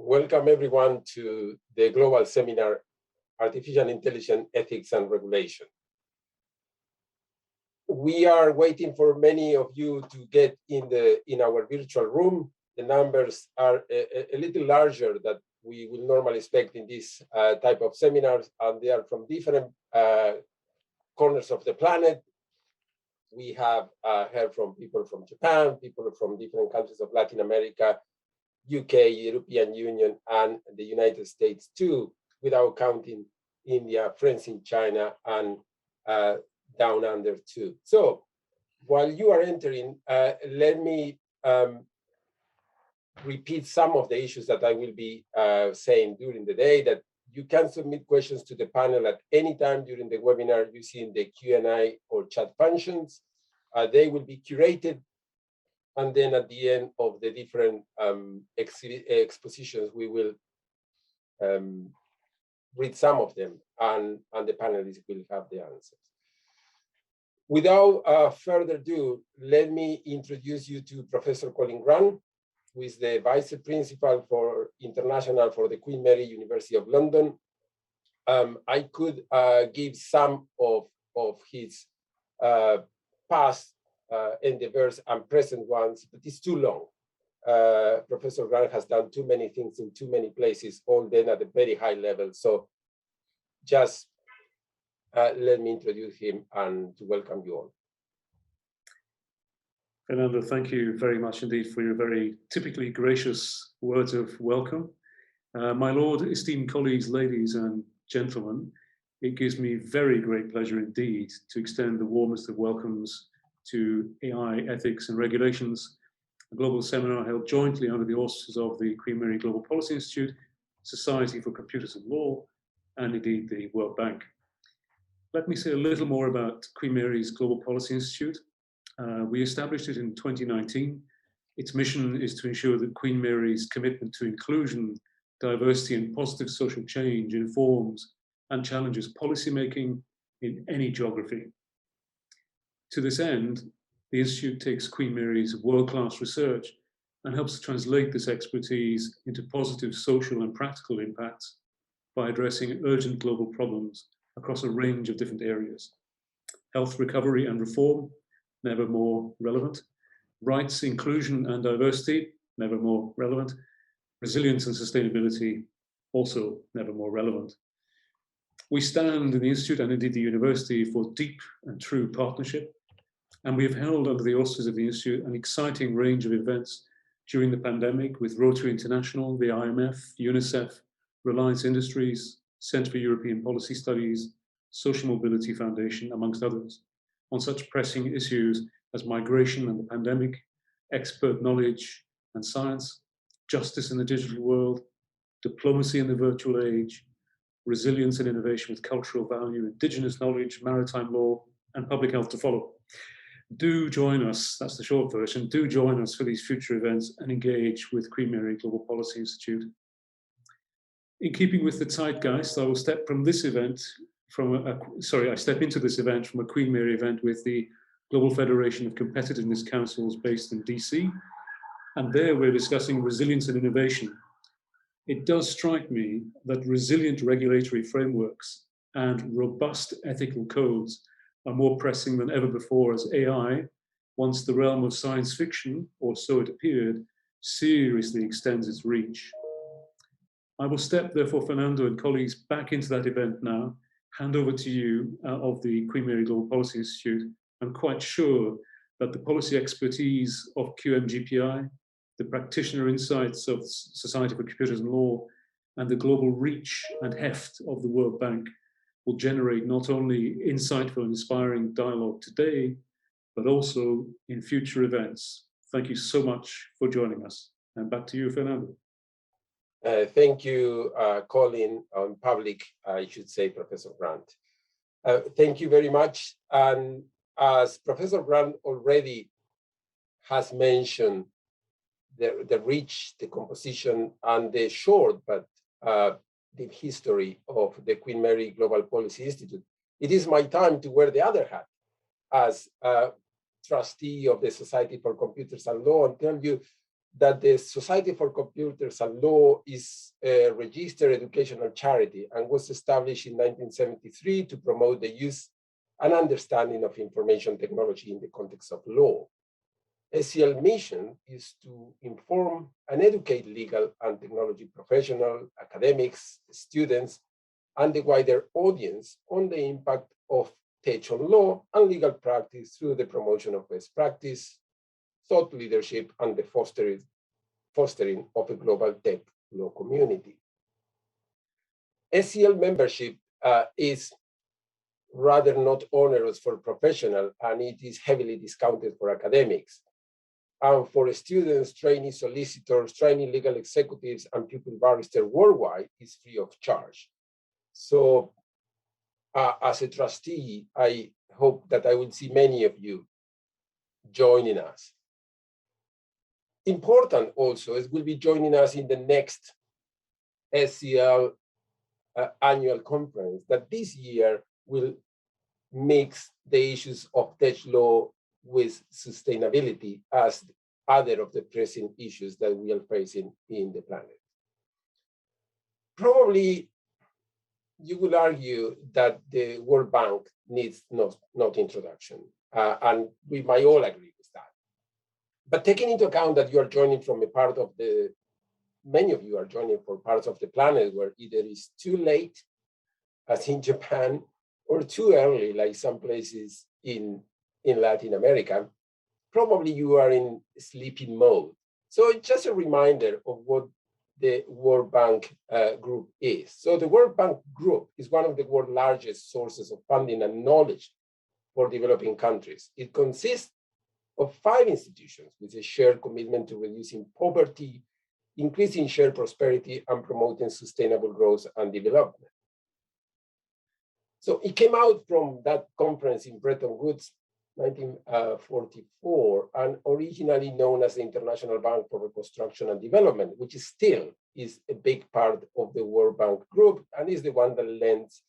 Welcome everyone to the global seminar, Artificial Intelligence, Ethics and Regulation. We are waiting for many of you to get in our virtual room. The numbers are a little larger than we will normally expect in this type of seminars, and they are from different corners of the planet. We have heard from people from Japan, people from different countries of Latin America, UK, European Union, and the United States too, without counting India, friends in China, and down under too. So while you are entering, let me repeat some of the issues that I will be saying during the day, that you can submit questions to the panel at any time during the webinar using the Q&A or chat functions. They will be curated, and then at the end of the different expositions, we will read some of them, and the panelists will have the answers. Without further ado, let me introduce you to Professor Colin, who is the Vice Principal for International for the Queen Mary University of London. I could give some of his past endeavors and present ones, but it's too long. Professor Grant has done too many things in too many places, all then at a very high level. So just let me introduce him and to welcome you all. Fernando, thank you very much indeed for your very typically gracious words of welcome. My Lord, esteemed colleagues, ladies and gentlemen, it gives me very great pleasure indeed to extend the warmest of welcomes to AI Ethics and Regulations, a global seminar held jointly under the auspices of the Queen Mary Global Policy Institute, Society for Computers and Law, and indeed the World Bank. Let me say a little more about Queen Mary's Global Policy Institute. We established it in 2019. Its mission is to ensure that Queen Mary's commitment to inclusion, diversity, and positive social change informs and challenges policymaking in any geography. To this end, the Institute takes Queen Mary's world-class research and helps to translate this expertise into positive social and practical impacts by addressing urgent global problems across a range of different areas. Health recovery and reform, never more relevant. Rights, inclusion, and diversity, never more relevant. Resilience and sustainability, also never more relevant. We stand in the Institute and indeed the university for deep and true partnership, and we have held under the auspices of the Institute an exciting range of events during the pandemic with Rotary International, the IMF, UNICEF, Reliance Industries, Centre for European Policy Studies, Social Mobility Foundation, amongst others, on such pressing issues as migration and the pandemic, expert knowledge and science, justice in the digital world, diplomacy in the virtual age, resilience and innovation with cultural value, indigenous knowledge, maritime law, and public health to follow. Do join us, that's the short version, do join us for these future events and engage with Queen Mary Global Policy Institute. In keeping with the zeitgeist, I will step from this event I step into this event from a Queen Mary event with the Global Federation of Competitiveness Councils based in DC. And there we're discussing resilience and innovation. It does strike me that resilient regulatory frameworks and robust ethical codes are more pressing than ever before as AI, once the realm of science fiction, or so it appeared, seriously extends its reach. I will step, therefore, Fernando and colleagues, back into that event now, hand over to you of the Queen Mary Global Policy Institute. I'm quite sure that the policy expertise of QMGPI, the practitioner insights of Society for Computers and Law, and the global reach and heft of the World Bank will generate not only insightful and inspiring dialogue today, but also in future events. Thank you so much for joining us. And back to you, Fernando. Thank you, Colin, on public, I should say, Professor Grant. Thank you very much. And as Professor Grant already has mentioned, the reach, the composition, and the short but deep history of the Queen Mary Global Policy Institute, it is my time to wear the other hat as trustee of the Society for Computers and Law and tell you that the Society for Computers and Law is a registered educational charity and was established in 1973 to promote the use and understanding of information technology in the context of law. SCL mission is to inform and educate legal and technology professionals, academics, students, and the wider audience on the impact of tech on law and legal practice through the promotion of best practice, thought leadership, and the fostering of a global tech law community. SCL membership is rather not onerous for professionals, and it is heavily discounted for academics. And for students, trainee solicitors, trainee legal executives, and pupil barrister worldwide is free of charge. So as a trustee, I hope that I will see many of you joining us. Important also is will be joining us in the next SCL annual conference that this year will mix the issues of tech law with sustainability as other of the pressing issues that we are facing in the planet. Probably you will argue that the World Bank needs not introduction, and we might all agree with that. But taking into account that you are joining from a part of many of you are joining for parts of the planet where either it's too late, as in Japan, or too early, like some places in Latin America, probably you are in sleeping mode. So it's just a reminder of what the World Bank Group is. So the World Bank Group is one of the world's largest sources of funding and knowledge for developing countries. It consists of 5 institutions with a shared commitment to reducing poverty, increasing shared prosperity, and promoting sustainable growth and development. So it came out from that conference in Bretton Woods, 1944, and originally known as the International Bank for Reconstruction and Development, which still is a big part of the World Bank Group and is the one that lends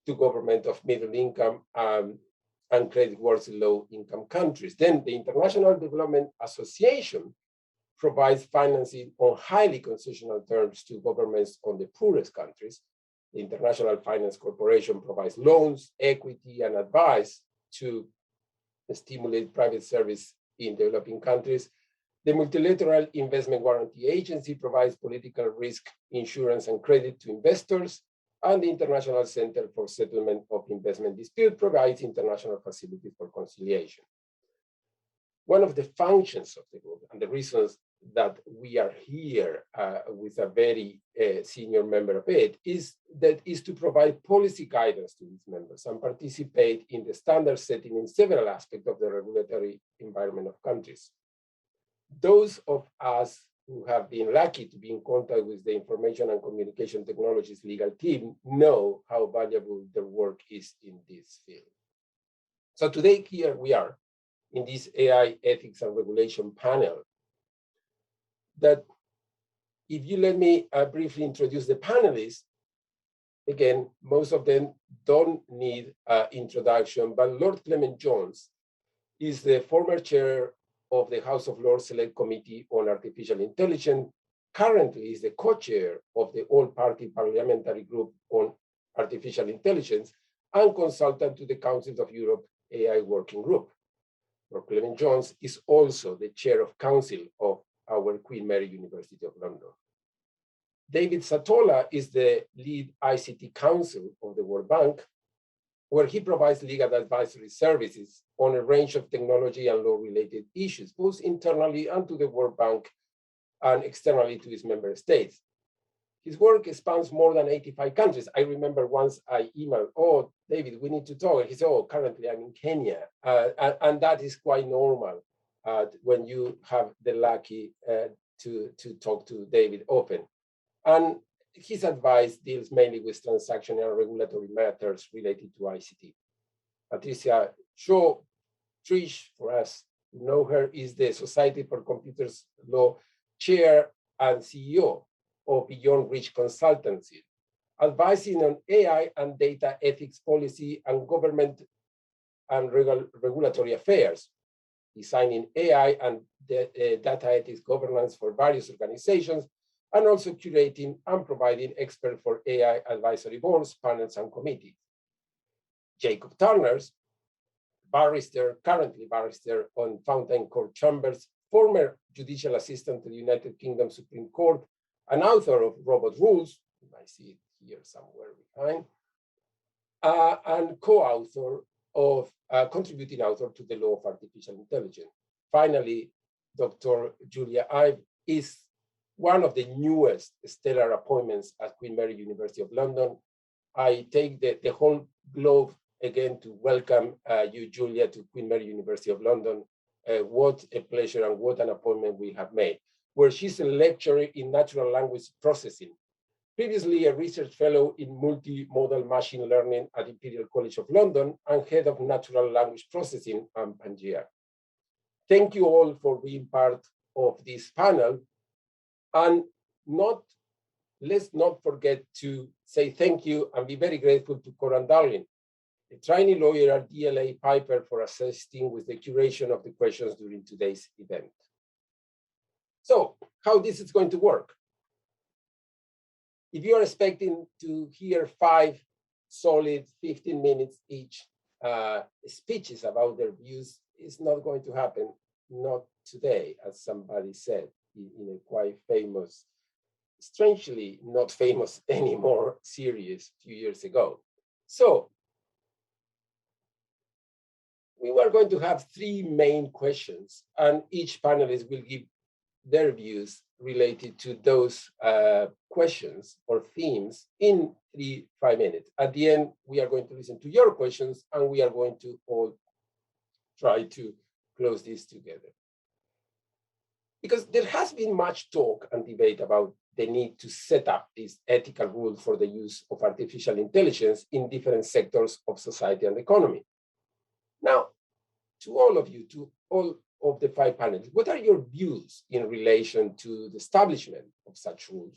to government of middle income and credit-worthy low-income countries. Then the International Development Association provides financing on highly concessional terms to governments on the poorest countries. The International Finance Corporation provides loans, equity, and advice to stimulate private service in developing countries. The Multilateral Investment Guarantee Agency provides political risk insurance and credit to investors, and the International Center for Settlement of Investment Dispute provides international facilities for conciliation. One of the functions of the group and the reasons that we are here with a very senior member of it is to provide policy guidance to its members and participate in the standard setting in several aspects of the regulatory environment of countries. Those of us who have been lucky to be in contact with the information and communication technologies legal team know how valuable their work is in this field. So today here we are in this AI ethics and regulation panel that, if you let me briefly introduce the panelists, again, most of them don't need introduction, but Lord Clement-Jones is the former chair of the House of Lords Select Committee on Artificial Intelligence, currently is the co-chair of the All-Party Parliamentary Group on Artificial Intelligence and consultant to the Council of Europe AI Working Group. Lord Clement-Jones is also the chair of Counsel of our Queen Mary University of London. David Satola is the lead ICT counsel of the World Bank, where he provides legal advisory services on a range of technology and law-related issues, both internally and to the World Bank and externally to its member states. His work spans more than 85 countries. I remember once I emailed, "Oh, David, we need to talk." And he said, "Oh, currently I'm in Kenya." And that is quite normal when you have the lucky to talk to David often. And his advice deals mainly with transaction and regulatory matters related to ICT. Patricia Shaw, Trish, for us who know her, is the Society for Computers Law Chair and CEO of Beyond Reach Consultancy, advising on AI and data ethics policy and government and regulatory affairs. designing AI and data ethics governance for various organizations, and also curating and providing experts for AI advisory boards, panels, and committees. Jacob Turners, barrister, currently barrister on Fountain Court Chambers, former judicial assistant to the United Kingdom Supreme Court, and author of Robot Rules, you might see it here somewhere behind, and co-author of, contributing author to the law of artificial intelligence. Finally, Dr. Julia Ive is one of the newest stellar appointments at Queen Mary University of London. I take the whole globe again to welcome you, Julia, to Queen Mary University of London. What a pleasure and what an appointment we have made, where she's a lecturer in natural language processing, previously a research fellow in multimodal machine learning at Imperial College of London and head of natural language processing at Pangea. Thank you all for being part of this panel. And let's not forget to say thank you and be very grateful to Coran Darling, a trainee lawyer at DLA Piper, for assisting with the curation of the questions during today's event. So how this is going to work? If you are expecting to hear 5 solid 15 minutes each speeches about their views, it's not going to happen, not today, as somebody said in a quite famous, strangely not famous anymore, series a few years ago. So we were going to have 3 main questions, and each panelist will give their views related to those questions or themes in 5 minutes. At the end, we are going to listen to your questions, and we are going to all try to close this together. Because there has been much talk and debate about the need to set up these ethical rules for the use of artificial intelligence in different sectors of society and economy. Now, to all of you, to all of the 5 panelists, what are your views in relation to the establishment of such rules,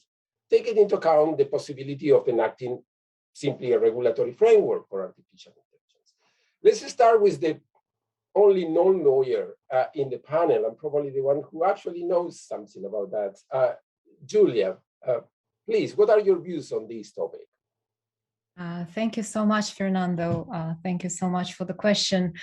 taking into account the possibility of enacting simply a regulatory framework for artificial intelligence? Let's start with the only non-lawyer in the panel, and probably the one who actually knows something about that. Julia, please, what are your views on this topic? Thank you so much, Fernando. Thank you so much for the question.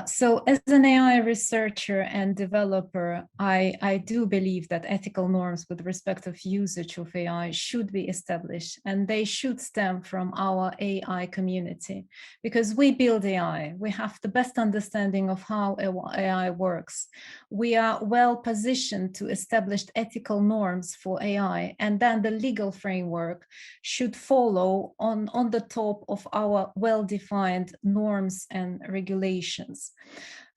So as an AI researcher and developer, I do believe that ethical norms with respect of usage of AI should be established, and they should stem from our AI community, because we build AI. We have the best understanding of how AI works. We are well positioned to establish ethical norms for AI, and then the legal framework should follow on the top of our well-defined norms and regulations.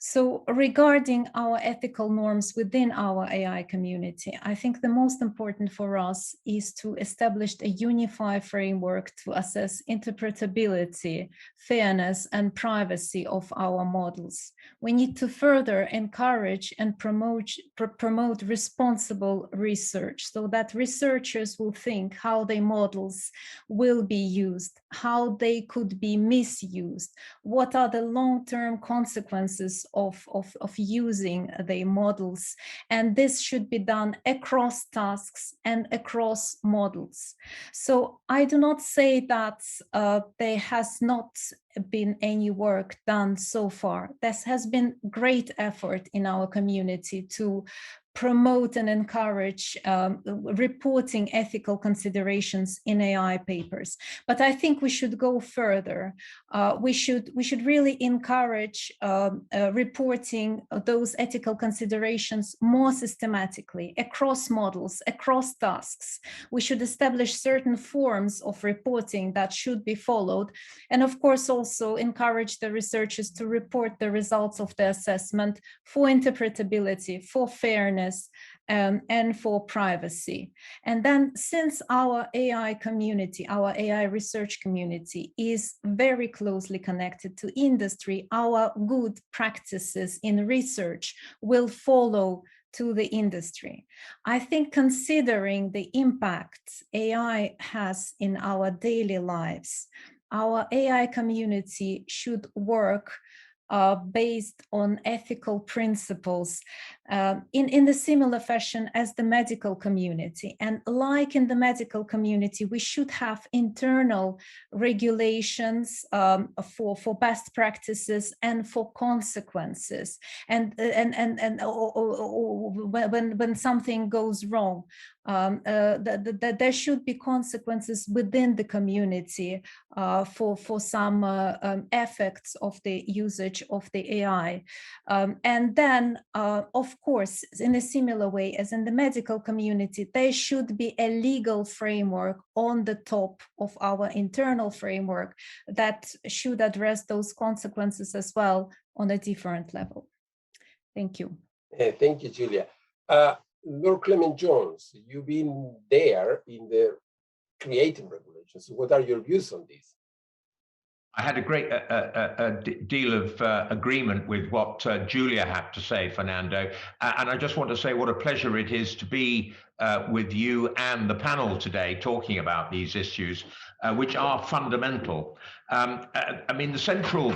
So regarding our ethical norms within our AI community, I think the most important for us is to establish a unified framework to assess interpretability, fairness, and privacy of our models. We need to further encourage and promote responsible research, so that researchers will think how their models will be used, how they could be misused, what are the long-term consequences of using the models. And this should be done across tasks and across models. So I do not say that there has not been any work done so far. There has been great effort in our community to promote and encourage reporting ethical considerations in AI papers. But I think we should go further. We should really encourage reporting those ethical considerations more systematically across models, across tasks. We should establish certain forms of reporting that should be followed. And of course, also encourage the researchers to report the results of the assessment for interpretability, for fairness, and for privacy. And then, since our AI community, our AI research community is very closely connected to industry, our good practices in research will follow to the industry. I think considering the impact AI has in our daily lives, our AI community should work based on ethical principles in the similar fashion as the medical community. And like in the medical community, we should have internal regulations for best practices and for consequences. And when something goes wrong, there should be consequences within the community for some effects of the usage of the AI. And then, of course, in a similar way as in the medical community, there should be a legal framework on the top of our internal framework that should address those consequences as well on a different level. Thank you. Thank you, Julia. Lord Clement-Jones, you've been there in the creating regulations. What are your views on this? I had a great deal of agreement with what Julia had to say, Fernando. And I just want to say what a pleasure it is to be with you and the panel today talking about these issues, which are fundamental. I mean, the central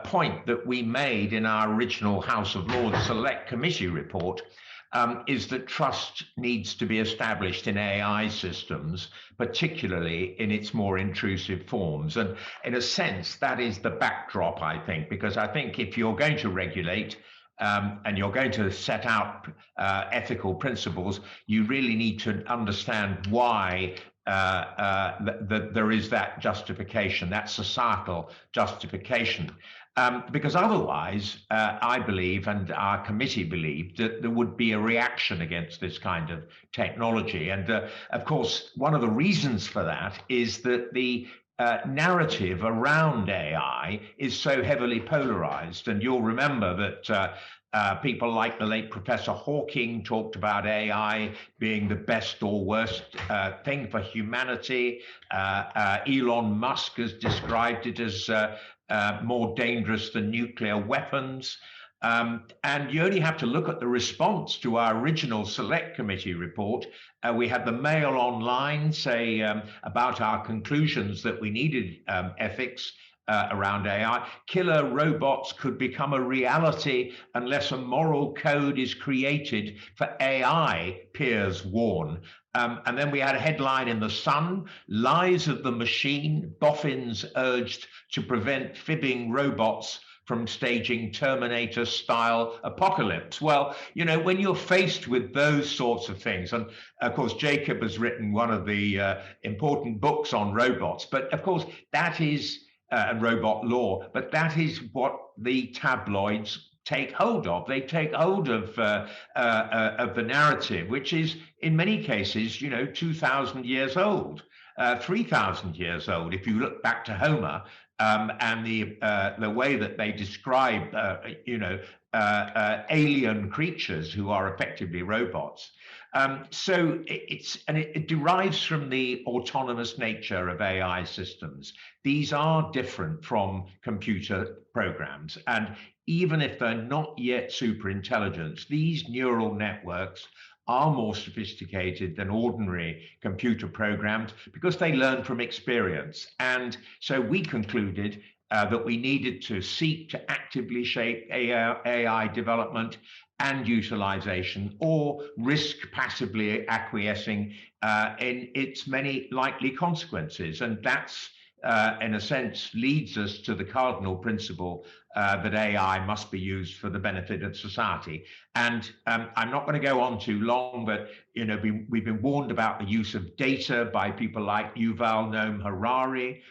point that we made in our original House of Lords Select Committee report is that trust needs to be established in AI systems, particularly in its more intrusive forms. And in a sense, that is the backdrop, I think, because I think if you're going to regulate and you're going to set out ethical principles, you really need to understand why there is that justification, that societal justification. Because otherwise, I believe, and our committee believed, that there would be a reaction against this kind of technology. And of course, one of the reasons for that is that the narrative around AI is so heavily polarized. And you'll remember that people like the late Professor Hawking talked about AI being the best or worst thing for humanity. Elon Musk has described it as more dangerous than nuclear weapons. And you only have to look at the response to our original Select Committee report. We had the Mail Online say about our conclusions that we needed ethics around AI. Killer robots could become a reality unless a moral code is created for AI, peers warn. And then we had a headline in The Sun, Lies of the Machine, boffins urged to prevent fibbing robots from staging Terminator-style apocalypse. Well, you know, when you're faced with those sorts of things, and of course, Jacob has written one of the important books on robots, but of course, that is robot law, but that is what the tabloids take hold of. They take hold of the narrative, which is in many cases, you know, 2,000 years old, 3,000 years old. If you look back to Homer and the way that they describe, you know, alien creatures who are effectively robots. So it derives from the autonomous nature of AI systems. These are different from computer programs. And even if they're not yet super intelligent, these neural networks are more sophisticated than ordinary computer programs because they learn from experience. And so we concluded that we needed to seek to actively shape AI development and utilization, or risk passively acquiescing in its many likely consequences. And that's, in a sense, leads us to the cardinal principle that AI must be used for the benefit of society. And I'm not going to go on too long, but you know, we've been warned about the use of data by people like Yuval Noam Harari,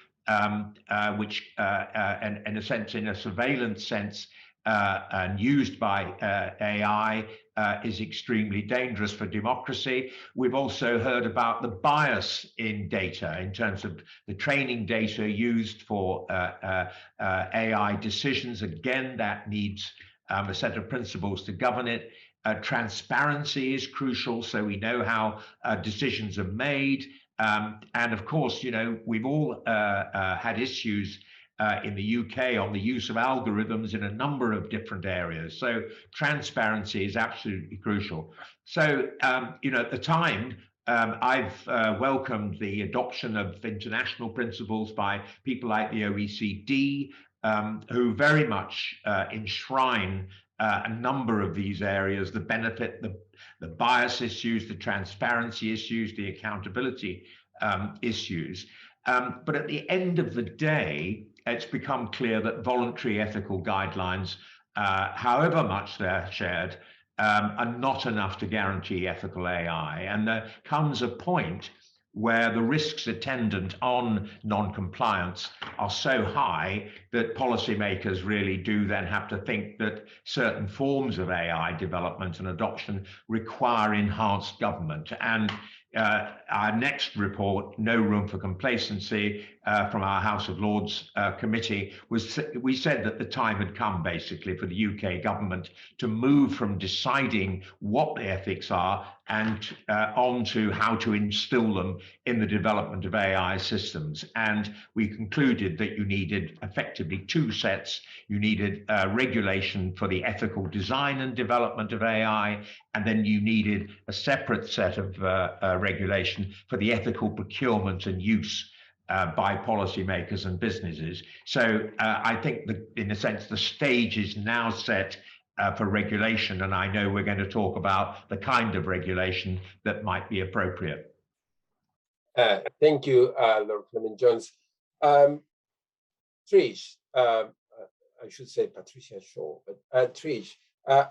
which, in a sense, in a surveillance sense, and used by AI is extremely dangerous for democracy. We've also heard about the bias in data in terms of the training data used for AI decisions. Again, that needs a set of principles to govern it. Transparency is crucial, so we know how decisions are made. And of course, you know, we've all had issues in the UK on the use of algorithms in a number of different areas. So transparency is absolutely crucial. So, you know, at the time, I've welcomed the adoption of international principles by people like the OECD, who very much enshrine a number of these areas, the benefit, the bias issues, the transparency issues, the accountability issues. But at the end of the day, it's become clear that voluntary ethical guidelines, however much they're shared, are not enough to guarantee ethical AI. And there comes a point where the risks attendant on non-compliance are so high that policymakers really do then have to think that certain forms of AI development and adoption require enhanced government. And our next report, No Room for Complacency, from our House of Lords committee, we said that the time had come basically for the UK government to move from deciding what the ethics are and on to how to instill them in the development of AI systems. And we concluded that you needed effectively two sets. You needed regulation for the ethical design and development of AI, and then you needed a separate set of regulation for the ethical procurement and use by policymakers and businesses. So I think that in a sense, the stage is now set for regulation, and I know we're going to talk about the kind of regulation that might be appropriate. Thank you, Lord Clement-Jones. Trish, I should say Patricia Shaw, but Trish,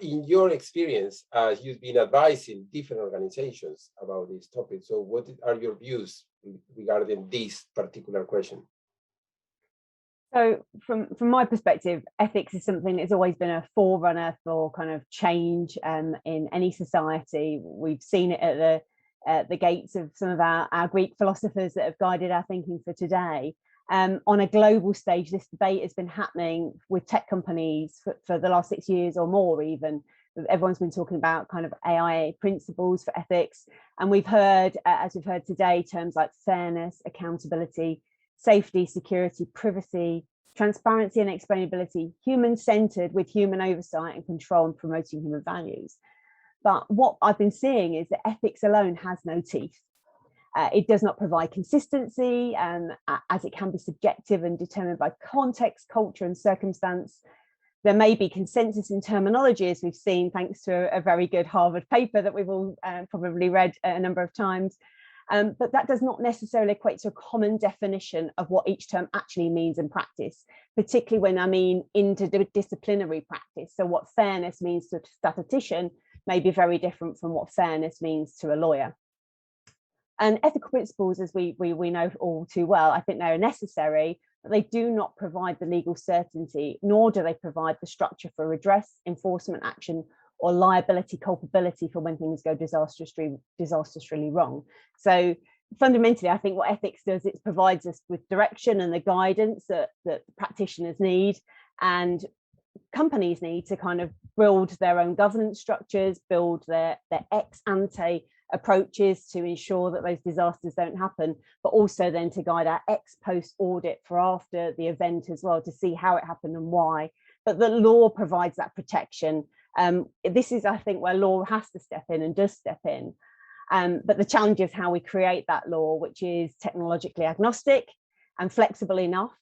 in your experience, you've been advising different organizations about this topic. So what are your views regarding this particular question? So from my perspective, ethics is something that's always been a forerunner for kind of change in any society. We've seen it at the gates of some of our Greek philosophers that have guided our thinking for today. On a global stage, this debate has been happening with tech companies for the last 6 years or more even. Everyone's been talking about kind of AI principles for ethics. And we've heard, as we've heard today, terms like fairness, accountability, safety, security, privacy, transparency and explainability, human-centered with human oversight and control and promoting human values. But what I've been seeing is that ethics alone has no teeth. It does not provide consistency, as it can be subjective and determined by context, culture and circumstance. There may be consensus in terminology, as we've seen, thanks to a very good Harvard paper that we've all probably read a number of times. But that does not necessarily equate to a common definition of what each term actually means in practice, particularly when I mean interdisciplinary practice. So what fairness means to a statistician may be very different from what fairness means to a lawyer. And ethical principles, as we know all too well, I think they're necessary, but they do not provide the legal certainty, nor do they provide the structure for redress, enforcement action, or liability culpability for when things go disastrously wrong. So fundamentally, I think what ethics does, it provides us with direction and the guidance that practitioners need, and companies need to kind of build their own governance structures, build their ex ante approaches to ensure that those disasters don't happen, but also then to guide our ex post audit for after the event as well, to see how it happened and why. But the law provides that protection. This is, I think, where law has to step in and does step in. But the challenge is how we create that law, which is technologically agnostic and flexible enough.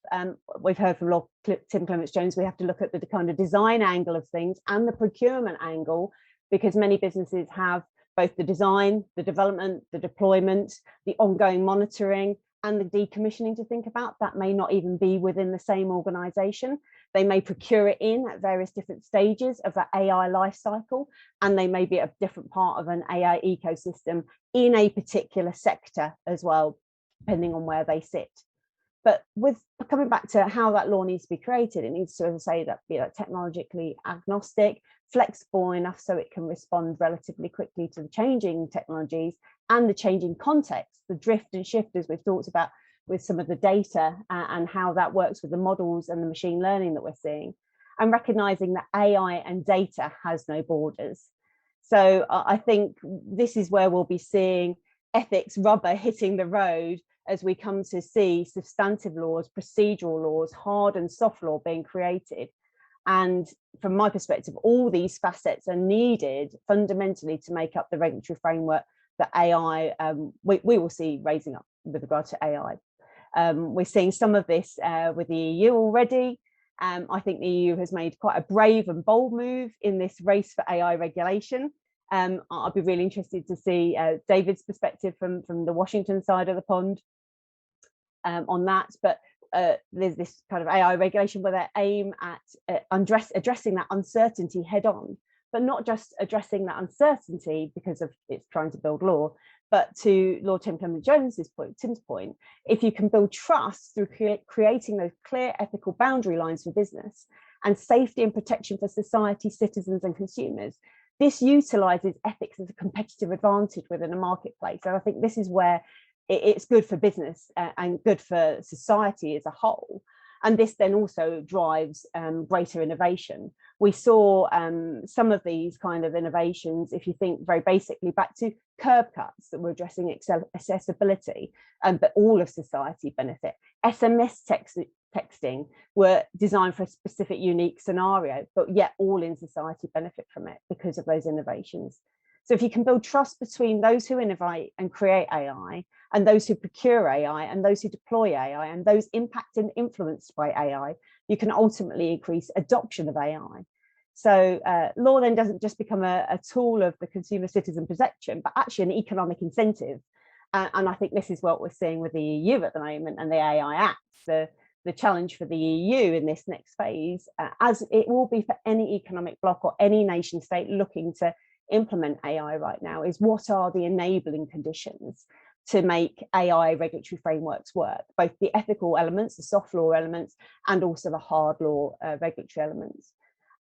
We've heard from Tim Clement-Jones, we have to look at the kind of design angle of things and the procurement angle, because many businesses have both the design, the development, the deployment, the ongoing monitoring, and the decommissioning to think about. That may not even be within the same organization. They may procure it in at various different stages of that AI life cycle, and they may be a different part of an AI ecosystem in a particular sector as well, depending on where they sit. But with coming back to how that law needs to be created, it needs to, as I say, that be technologically agnostic, flexible enough so it can respond relatively quickly to the changing technologies and the changing context, the drift and shift, as we've talked about with some of the data and how that works with the models and the machine learning that we're seeing, and recognizing that AI and data has no borders. So I think this is where we'll be seeing ethics rubber hitting the road as we come to see substantive laws, procedural laws, hard and soft law being created. And from my perspective, all these facets are needed fundamentally to make up the regulatory framework that AI, we will see raising up with regard to AI. We're seeing some of this with the EU already. I think the EU has made quite a brave and bold move in this race for AI regulation. I'll be really interested to see David's perspective from the Washington side of the pond on that. But there's this kind of AI regulation where they aim at addressing that uncertainty head on, but not just addressing that uncertainty because of it's trying to build law, but to Lord Clement-Jones's point, Tim's point, if you can build trust through creating those clear ethical boundary lines for business and safety and protection for society, citizens and consumers, this utilizes ethics as a competitive advantage within a marketplace. And I think this is where it's good for business and good for society as a whole. And this then also drives greater innovation. We saw some of these kind of innovations, if you think very basically back to curb cuts that were addressing accessibility, but all of society benefit. SMS texting were designed for a specific unique scenario, but yet all in society benefit from it because of those innovations. So if you can build trust between those who innovate and create AI and those who procure AI and those who deploy AI and those impacted and influenced by AI, you can ultimately increase adoption of AI. So law then doesn't just become a tool of the consumer citizen protection, but actually an economic incentive. And I think this is what we're seeing with the EU at the moment and the AI Act. The challenge for the EU in this next phase, as it will be for any economic bloc or any nation state looking to implement AI right now, is what are the enabling conditions to make AI regulatory frameworks work, both the ethical elements, the soft law elements, and also the hard law regulatory elements.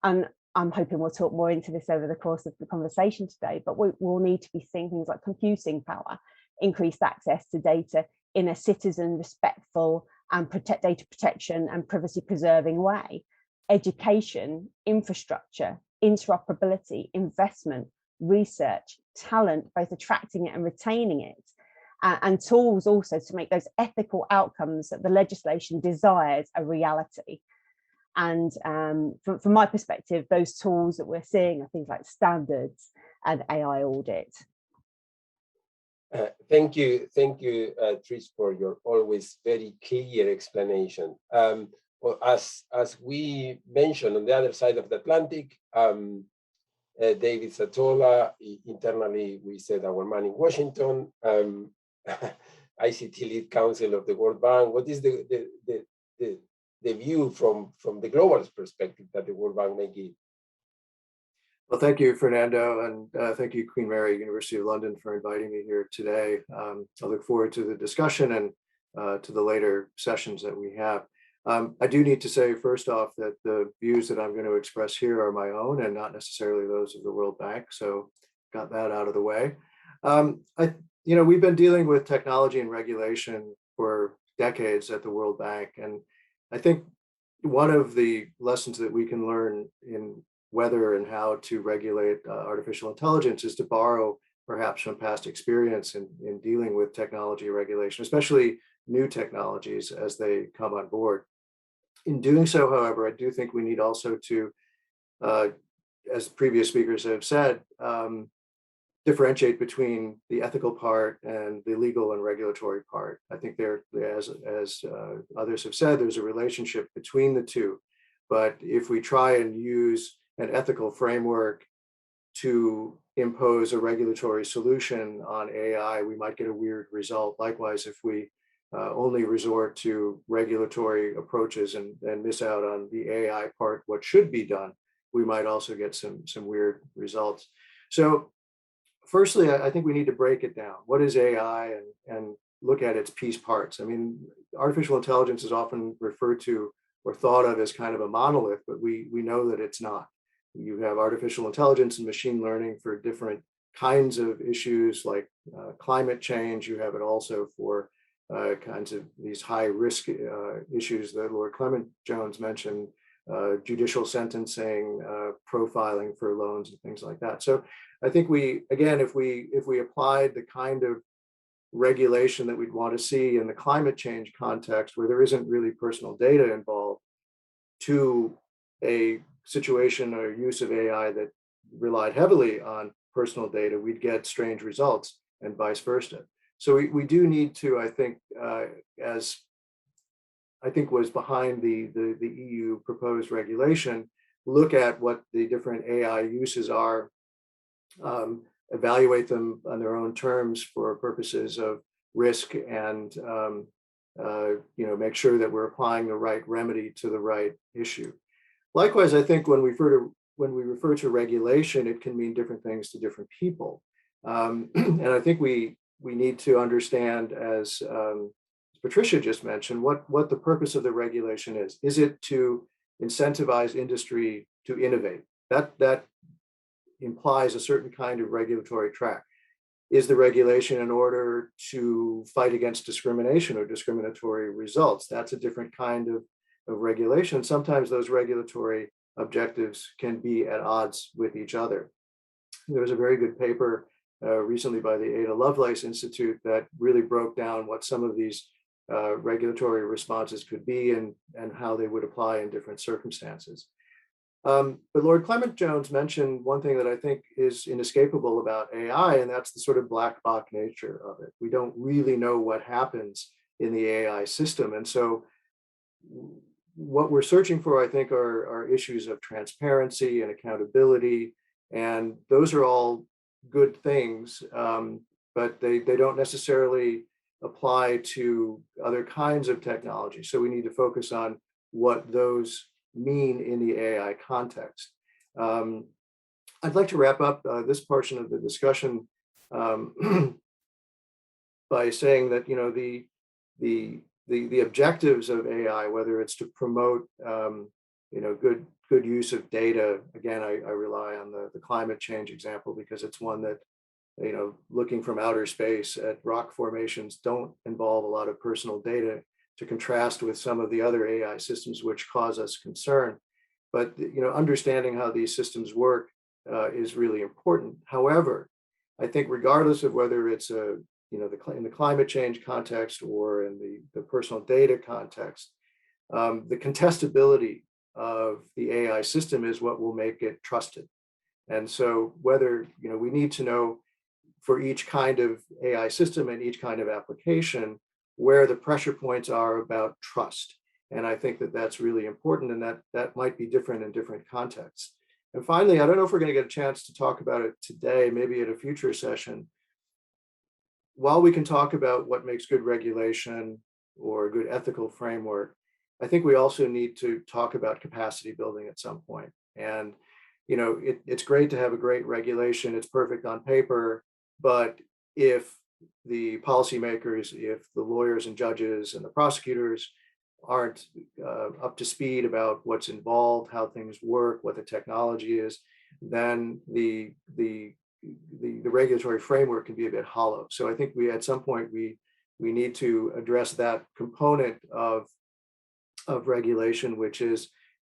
And I'm hoping we'll talk more into this over the course of the conversation today, but we'll need to be seeing things like computing power, increased access to data in a citizen respectful and data protection and privacy preserving way, education, infrastructure, interoperability, investment, research, talent, both attracting it and retaining it, and tools also to make those ethical outcomes that the legislation desires a reality. And from my perspective, those tools that we're seeing are things like standards and AI audit. Thank you, Trish, for your always very clear explanation. Well, as we mentioned on the other side of the Atlantic, David Satola, internally we said our man in Washington, ICT lead counsel of the World Bank. What is the view from the global perspective that the World Bank may give? Well, thank you, Fernando, and thank you, Queen Mary, University of London, for inviting me here today. I look forward to the discussion and to the later sessions that we have. I do need to say, first off, that the views that I'm going to express here are my own and not necessarily those of the World Bank, so got that out of the way. We've been dealing with technology and regulation for decades at the World Bank, and I think one of the lessons that we can learn in whether and how to regulate artificial intelligence is to borrow perhaps from past experience in dealing with technology regulation, especially new technologies as they come on board. In doing so, however, I do think we need also to, as previous speakers have said, differentiate between the ethical part and the legal and regulatory part. I think there, as others have said, there's a relationship between the two. But if we try and use an ethical framework to impose a regulatory solution on AI, we might get a weird result. Likewise, if we only resort to regulatory approaches and miss out on the AI part, what should be done, we might also get some weird results. So firstly, I think we need to break it down. What is AI and look at its piece parts. I mean, artificial intelligence is often referred to or thought of as kind of a monolith, but we know that it's not. You have artificial intelligence and machine learning for different kinds of issues like climate change. You have it also for kinds of these high risk issues that Lord Clement-Jones mentioned, judicial sentencing, profiling for loans and things like that. So I think if we applied the kind of regulation that we'd want to see in the climate change context where there isn't really personal data involved to a situation or use of AI that relied heavily on personal data, we'd get strange results and vice versa. So we do need to, I think, as I think was behind the EU proposed regulation, look at what the different AI uses are, evaluate them on their own terms for purposes of risk, and make sure that we're applying the right remedy to the right issue. Likewise, I think when we refer to regulation, it can mean different things to different people, and I think we need to understand, as Patricia just mentioned, what the purpose of the regulation is. Is it to incentivize industry to innovate? That implies a certain kind of regulatory track. Is the regulation in order to fight against discrimination or discriminatory results? That's a different kind of regulation. Sometimes those regulatory objectives can be at odds with each other. There was a very good paper recently by the Ada Lovelace Institute that really broke down what some of these regulatory responses could be and how they would apply in different circumstances. But Lord Clement-Jones mentioned one thing that I think is inescapable about AI, and that's the sort of black box nature of it. We don't really know what happens in the AI system. And so what we're searching for, I think, are issues of transparency and accountability. And those are all good things, but they don't necessarily apply to other kinds of technology. So we need to focus on what those mean in the AI context. I'd like to wrap up this portion of the discussion by saying that the objectives of AI, whether it's to promote good use of data. Again, I rely on the climate change example because it's one that, looking from outer space at rock formations don't involve a lot of personal data, to contrast with some of the other AI systems which cause us concern. But understanding how these systems work is really important. However, I think regardless of whether it's in the climate change context or in the personal data context, the contestability of the AI system is what will make it trusted. And so whether we need to know for each kind of AI system and each kind of application where the pressure points are about trust. And I think that that's really important, and that might be different in different contexts. And finally, I don't know if we're going to get a chance to talk about it today, maybe at a future session. While we can talk about what makes good regulation or a good ethical framework, I think we also need to talk about capacity building at some point. And it's great to have a great regulation. It's perfect on paper, but if the policymakers, if the lawyers and judges and the prosecutors aren't up to speed about what's involved, how things work, what the technology is, then the regulatory framework can be a bit hollow. So I think at some point we need to address that component of regulation, which is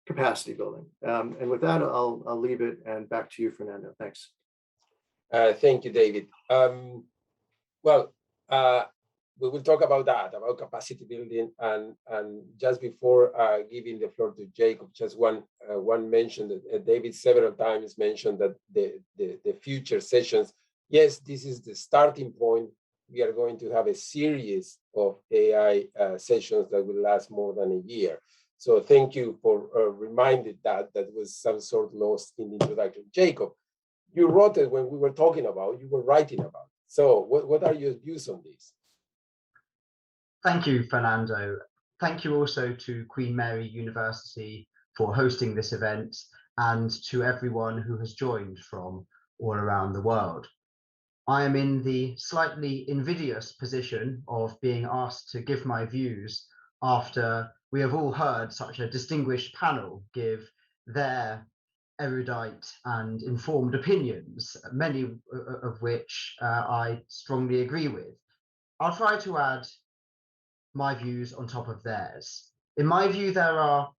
capacity building. And with that, I'll leave it and back to you, Fernando. Thanks. Thank you, David. We will talk about that, about capacity building. And just before giving the floor to Jacob, just one mention that David several times mentioned that the future sessions, yes, this is the starting point. We are going to have a series of AI sessions that will last more than a year. So thank you for reminding that was some sort lost in the introduction. Jacob, you wrote it when we were talking about, you were writing about. So what are your views on this? Thank you, Fernando. Thank you also to Queen Mary University for hosting this event, and to everyone who has joined from all around the world. I am in the slightly invidious position of being asked to give my views after we have all heard such a distinguished panel give their erudite and informed opinions, many of which I strongly agree with. I'll try to add my views on top of theirs. In my view, there are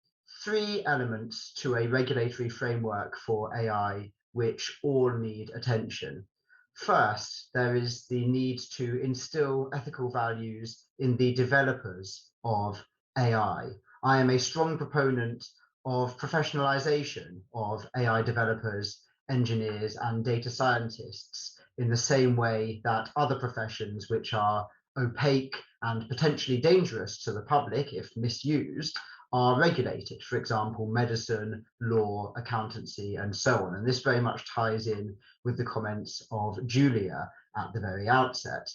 three elements to a regulatory framework for AI which all need attention. First, there is the need to instill ethical values in the developers of AI. I am a strong proponent of professionalization of AI developers, engineers, and data scientists in the same way that other professions which are opaque and potentially dangerous to the public if misused are regulated. For example, medicine, law, accountancy, and so on. And this very much ties in with the comments of Julia at the very outset.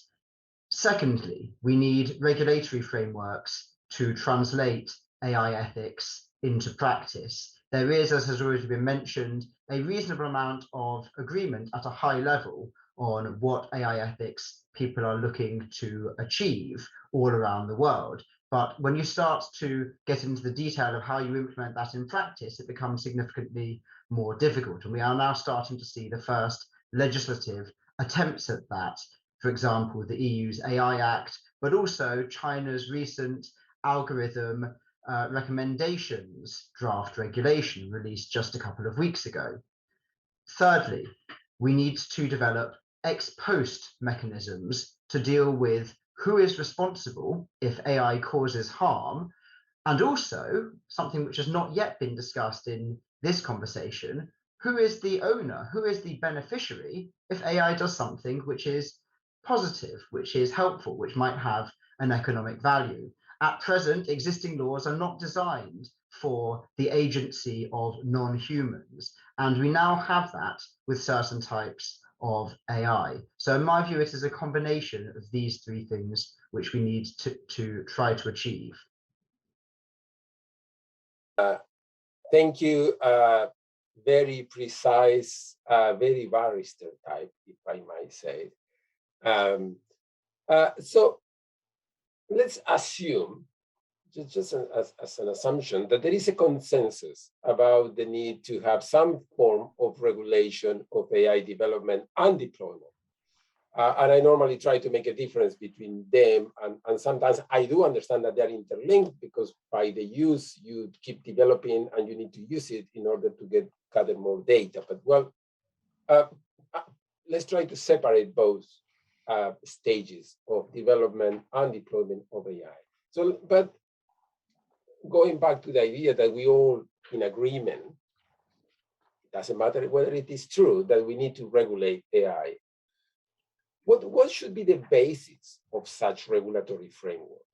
Secondly, we need regulatory frameworks to translate AI ethics into practice. There is, as has already been mentioned, a reasonable amount of agreement at a high level on what AI ethics people are looking to achieve all around the world. But when you start to get into the detail of how you implement that in practice, it becomes significantly more difficult. And we are now starting to see the first legislative attempts at that. For example, the EU's AI Act, but also China's recent algorithm recommendations draft regulation released just a couple of weeks ago. Thirdly, we need to develop ex post mechanisms to deal with who is responsible if AI causes harm, and also something which has not yet been discussed in this conversation, who is the owner, who is the beneficiary if AI does something which is positive, which is helpful, which might have an economic value. At present, existing laws are not designed for the agency of non-humans, and we now have that with certain types of AI. So in my view, it is a combination of these three things which we need to try to achieve. Thank you. Very precise, very barrister type, if I might say. So let's assume, just as an assumption, that there is a consensus about the need to have some form of regulation of AI development and deployment. And I normally try to make a difference between them, and sometimes I do understand that they're interlinked, because by the use, you keep developing and you need to use it in order to gather more data. But well, let's try to separate both stages of development and deployment of AI. So, but going back to the idea that we all in agreement, it doesn't matter whether it is true that we need to regulate AI. What should be the basis of such regulatory framework?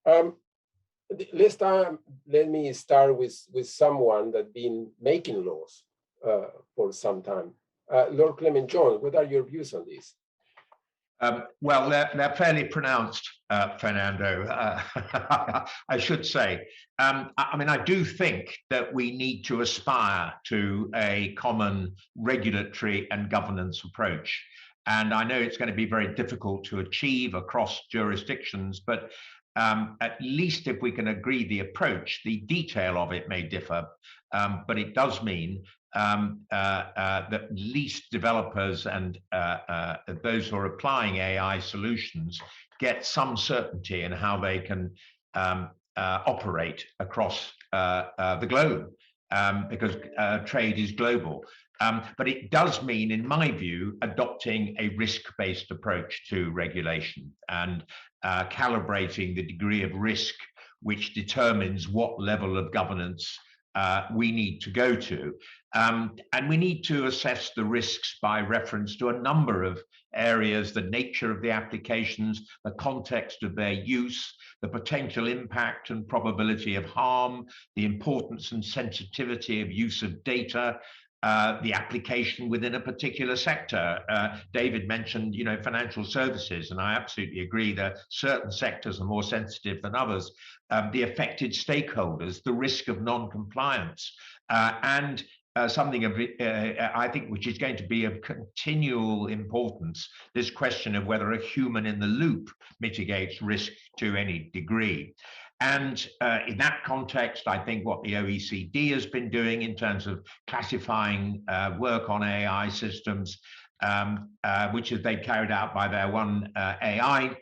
Let me start with someone that's been making laws for some time. Lord Clement-Jones, what are your views on this? Well, they're fairly pronounced, Fernando, I should say. I mean, I do think that we need to aspire to a common regulatory and governance approach. And I know it's going to be very difficult to achieve across jurisdictions, but at least if we can agree the approach, the detail of it may differ, but it does mean that at least developers and those who are applying AI solutions get some certainty in how they can operate across the globe, because trade is global. But it does mean, in my view, adopting a risk-based approach to regulation and calibrating the degree of risk which determines what level of governance we need to go to. And we need to assess the risks by reference to a number of areas: the nature of the applications, the context of their use, the potential impact and probability of harm, the importance and sensitivity of use of data, the application within a particular sector. David mentioned, financial services, and I absolutely agree that certain sectors are more sensitive than others. The affected stakeholders, the risk of non-compliance, and something of I think which is going to be of continual importance, this question of whether a human in the loop mitigates risk to any degree. And in that context, I think what the OECD has been doing in terms of classifying work on AI systems, which they carried out by their one AI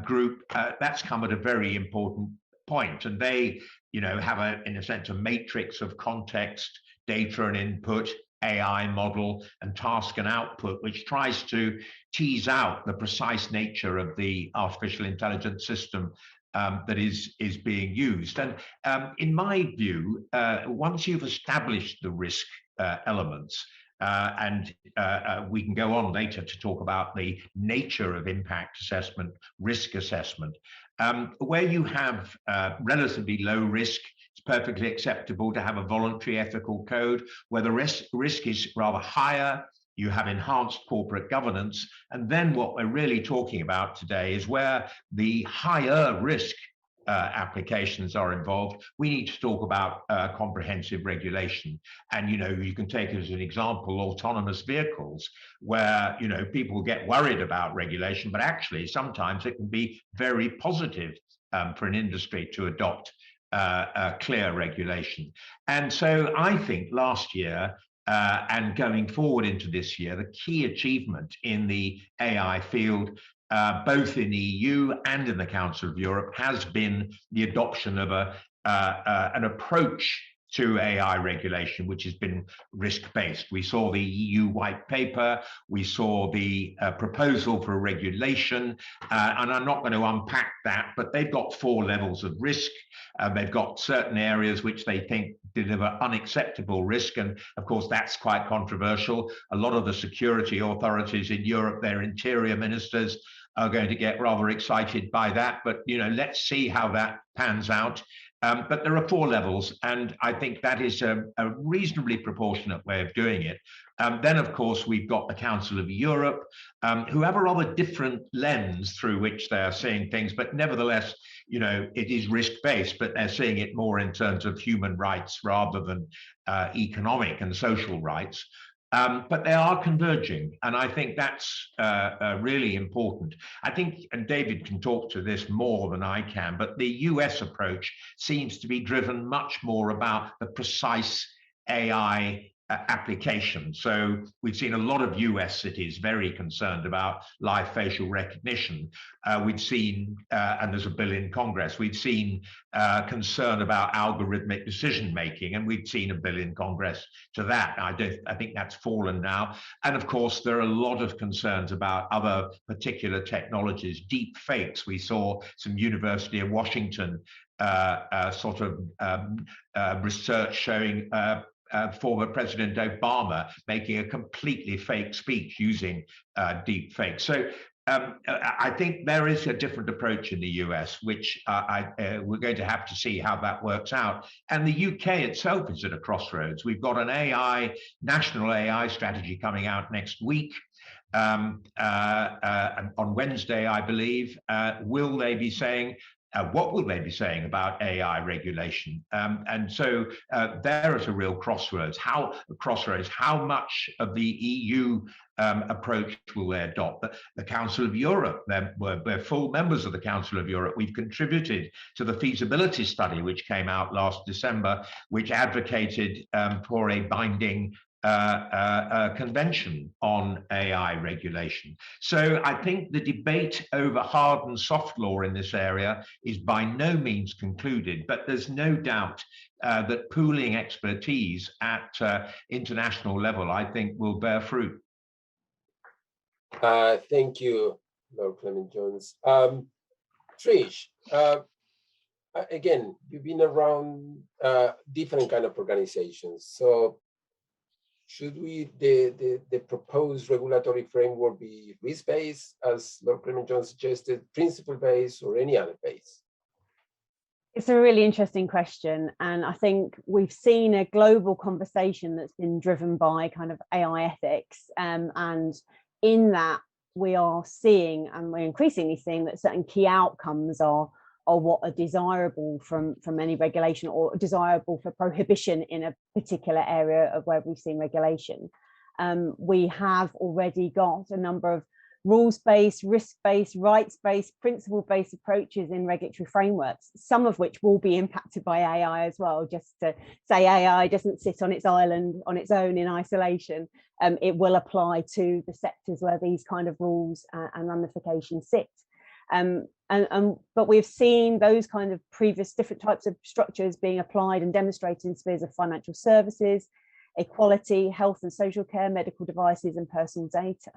group, that's come at a very important point. And they, have in a sense, a matrix of context, data and input, AI model, and task and output, which tries to tease out the precise nature of the artificial intelligence system that is being used. And in my view, once you've established the risk elements, and we can go on later to talk about the nature of impact assessment, risk assessment. Where you have relatively low risk, it's perfectly acceptable to have a voluntary ethical code. Where the risk is rather higher, you have enhanced corporate governance. And then what we're really talking about today is where the higher risk applications are involved, we need to talk about comprehensive regulation. And, you can take as an example autonomous vehicles, where, people get worried about regulation, but actually sometimes it can be very positive for an industry to adopt clear regulation. And so I think last year and going forward into this year, the key achievement in the AI field, both in the EU and in the Council of Europe, has been the adoption of an approach to AI regulation, which has been risk-based. We saw the EU white paper, we saw the proposal for a regulation, and I'm not going to unpack that, but they've got 4 levels of risk. They've got certain areas which they think deliver unacceptable risk, and of course that's quite controversial. A lot of the security authorities in Europe, their interior ministers, are going to get rather excited by that, but let's see how that pans out. But there are 4 levels, and I think that is a reasonably proportionate way of doing it. Then, of course, we've got the Council of Europe, who have a rather different lens through which they are seeing things, but nevertheless, it is risk-based, but they're seeing it more in terms of human rights rather than economic and social rights. But they are converging, and I think that's really important. I think, and David can talk to this more than I can, but the US approach seems to be driven much more about the precise AI application. So we've seen a lot of US cities very concerned about live facial recognition. We've seen, and there's a bill in Congress, we've seen concern about algorithmic decision making, and we've seen a bill in Congress to that. I think that's fallen now. And of course, there are a lot of concerns about other particular technologies, deep fakes. We saw some University of Washington research showing former President Obama making a completely fake speech using deep fakes. So I think there is a different approach in the US, which we're going to have to see how that works out. And the UK itself is at a crossroads. We've got an national AI strategy coming out next week. On Wednesday, I believe. Will they be saying, what will they be saying about AI regulation? And so there is a real crossroads. How much of the EU approach will they adopt? The Council of Europe, we're full members of the Council of Europe. We've contributed to the feasibility study, which came out last December, which advocated for a binding convention on AI regulation. So I think the debate over hard and soft law in this area is by no means concluded, but there's no doubt that pooling expertise at international level, I think, will bear fruit. Thank you, Lord Clement-Jones. Trish, again, you've been around different kind of organizations. So should the proposed regulatory framework be risk-based, as Lord Clement-Jones suggested, principle-based, or any other base? It's a really interesting question. And I think we've seen a global conversation that's been driven by kind of AI ethics. And in that, we are seeing, and we're increasingly seeing, that certain key outcomes are what are desirable from any regulation, or desirable for prohibition in a particular area of where we've seen regulation. We have already got a number of rules-based, risk-based, rights-based, principle-based approaches in regulatory frameworks, some of which will be impacted by AI as well. Just to say, AI doesn't sit on its island on its own in isolation. It will apply to the sectors where these kind of rules and ramifications sit. But we've seen those kind of previous different types of structures being applied and demonstrated in spheres of financial services, equality, health and social care, medical devices, and personal data.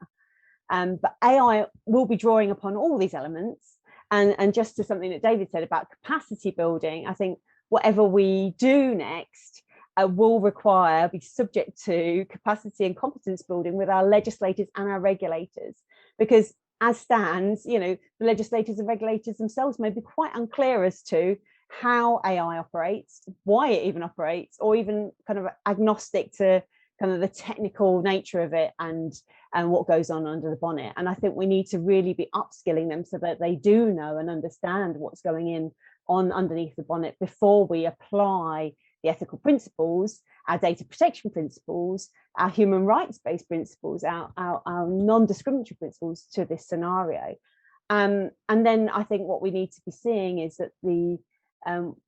But AI will be drawing upon all these elements. And just to something that David said about capacity building, I think whatever we do next, will be subject to capacity and competence building with our legislators and our regulators, because as stands, the legislators and regulators themselves may be quite unclear as to how AI operates, why it even operates, or even kind of agnostic to kind of the technical nature of it and what goes on under the bonnet. And I think we need to really be upskilling them so that they do know and understand what's going on underneath the bonnet before we apply the ethical principles, our data protection principles, our human rights-based principles, our non-discriminatory principles to this scenario. And then I think what we need to be seeing is that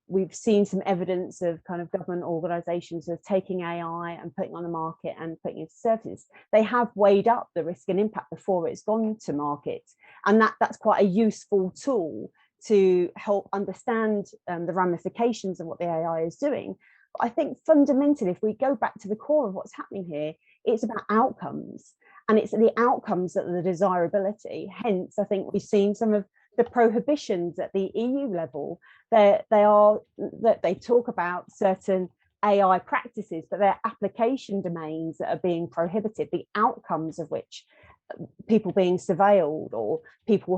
we've seen some evidence of kind of government organisations of taking AI and putting on the market and putting it into services. They have weighed up the risk and impact before it's gone to market, and that's quite a useful tool to help understand the ramifications of what the AI is doing. But I think fundamentally, if we go back to the core of what's happening here, it's about outcomes, and it's the outcomes that are the desirability. Hence, I think we've seen some of the prohibitions at the EU level. They talk about certain AI practices, but they're application domains that are being prohibited, the outcomes of which, people being surveilled or people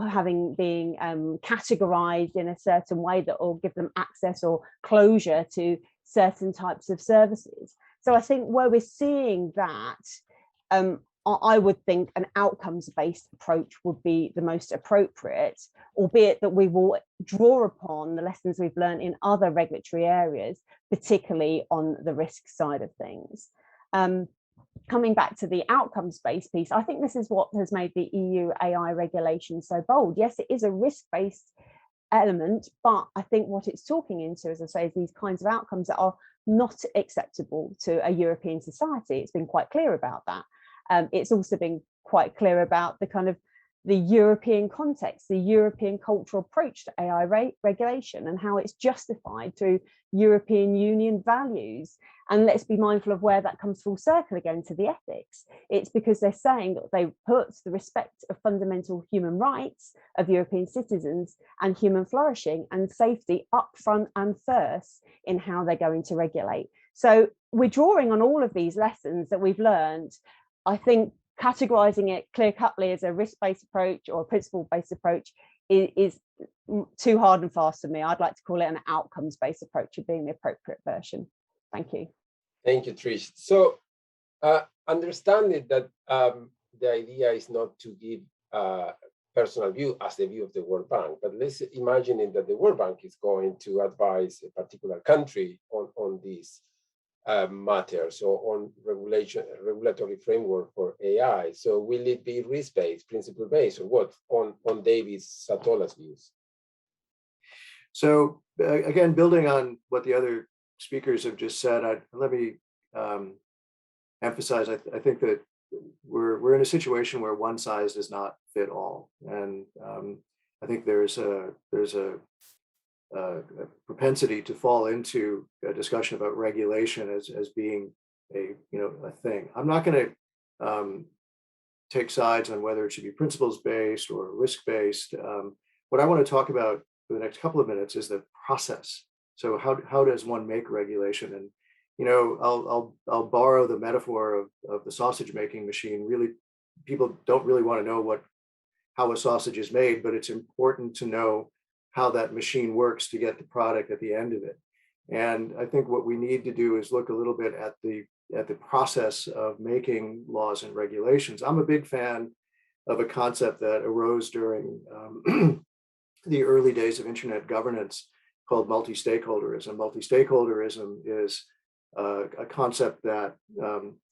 being categorized in a certain way that will give them access or closure to certain types of services. So I think where we're seeing that, I would think an outcomes-based approach would be the most appropriate, albeit that we will draw upon the lessons we've learned in other regulatory areas, particularly on the risk side of things. Coming back to the outcomes-based piece, I think this is what has made the EU AI regulation so bold. Yes, it is a risk-based element, but I think what it's talking into, as I say, is these kinds of outcomes that are not acceptable to a European society. It's been quite clear about that. It's also been quite clear about the kind of the European context, the European cultural approach to AI regulation and how it's justified through European Union values. And let's be mindful of where that comes full circle again to the ethics. It's because they're saying that they put the respect of fundamental human rights of European citizens and human flourishing and safety up front and first in how they're going to regulate. So we're drawing on all of these lessons that we've learned. I think categorizing it clear-cutly as a risk-based approach or a principle-based approach is too hard and fast for me. I'd like to call it an outcomes-based approach of being the appropriate version. Thank you. Thank you, Trish. So understanding that the idea is not to give personal view as the view of the World Bank, but let's imagine that the World Bank is going to advise a particular country on these matters or on regulatory framework for AI. So will it be risk-based, principle-based, or what on David's Satola's views? So again, building on what the other speakers have just said, let me emphasize, I think that we're in a situation where one size does not fit all. And I think there's a propensity to fall into a discussion about regulation as being a thing. I'm not going to take sides on whether it should be principles-based or risk-based. What I want to talk about for the next couple of minutes is the process. So how does one make regulation? And I'll borrow the metaphor of the sausage making machine. Really, people don't really want to know how a sausage is made, but it's important to know how that machine works to get the product at the end of it. And I think what we need to do is look a little bit at the process of making laws and regulations. I'm a big fan of a concept that arose during the early days of internet governance called multi-stakeholderism. Multi-stakeholderism is a concept that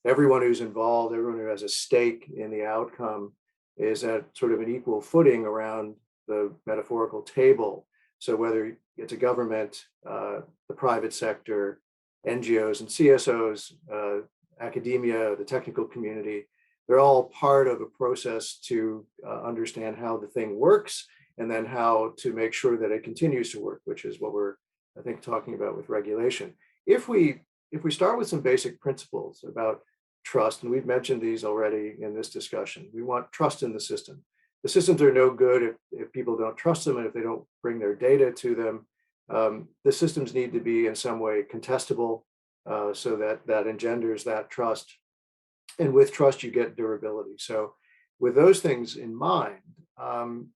everyone who's involved, everyone who has a stake in the outcome is at sort of an equal footing around the metaphorical table. So whether it's a government, the private sector, NGOs and CSOs, academia, the technical community, they're all part of a process to understand how the thing works and then how to make sure that it continues to work, which is what we're, I think, talking about with regulation. If we start with some basic principles about trust, and we've mentioned these already in this discussion, we want trust in the system. The systems are no good if people don't trust them and if they don't bring their data to them. The systems need to be in some way contestable. so that engenders that trust. And with trust, you get durability. So with those things in mind,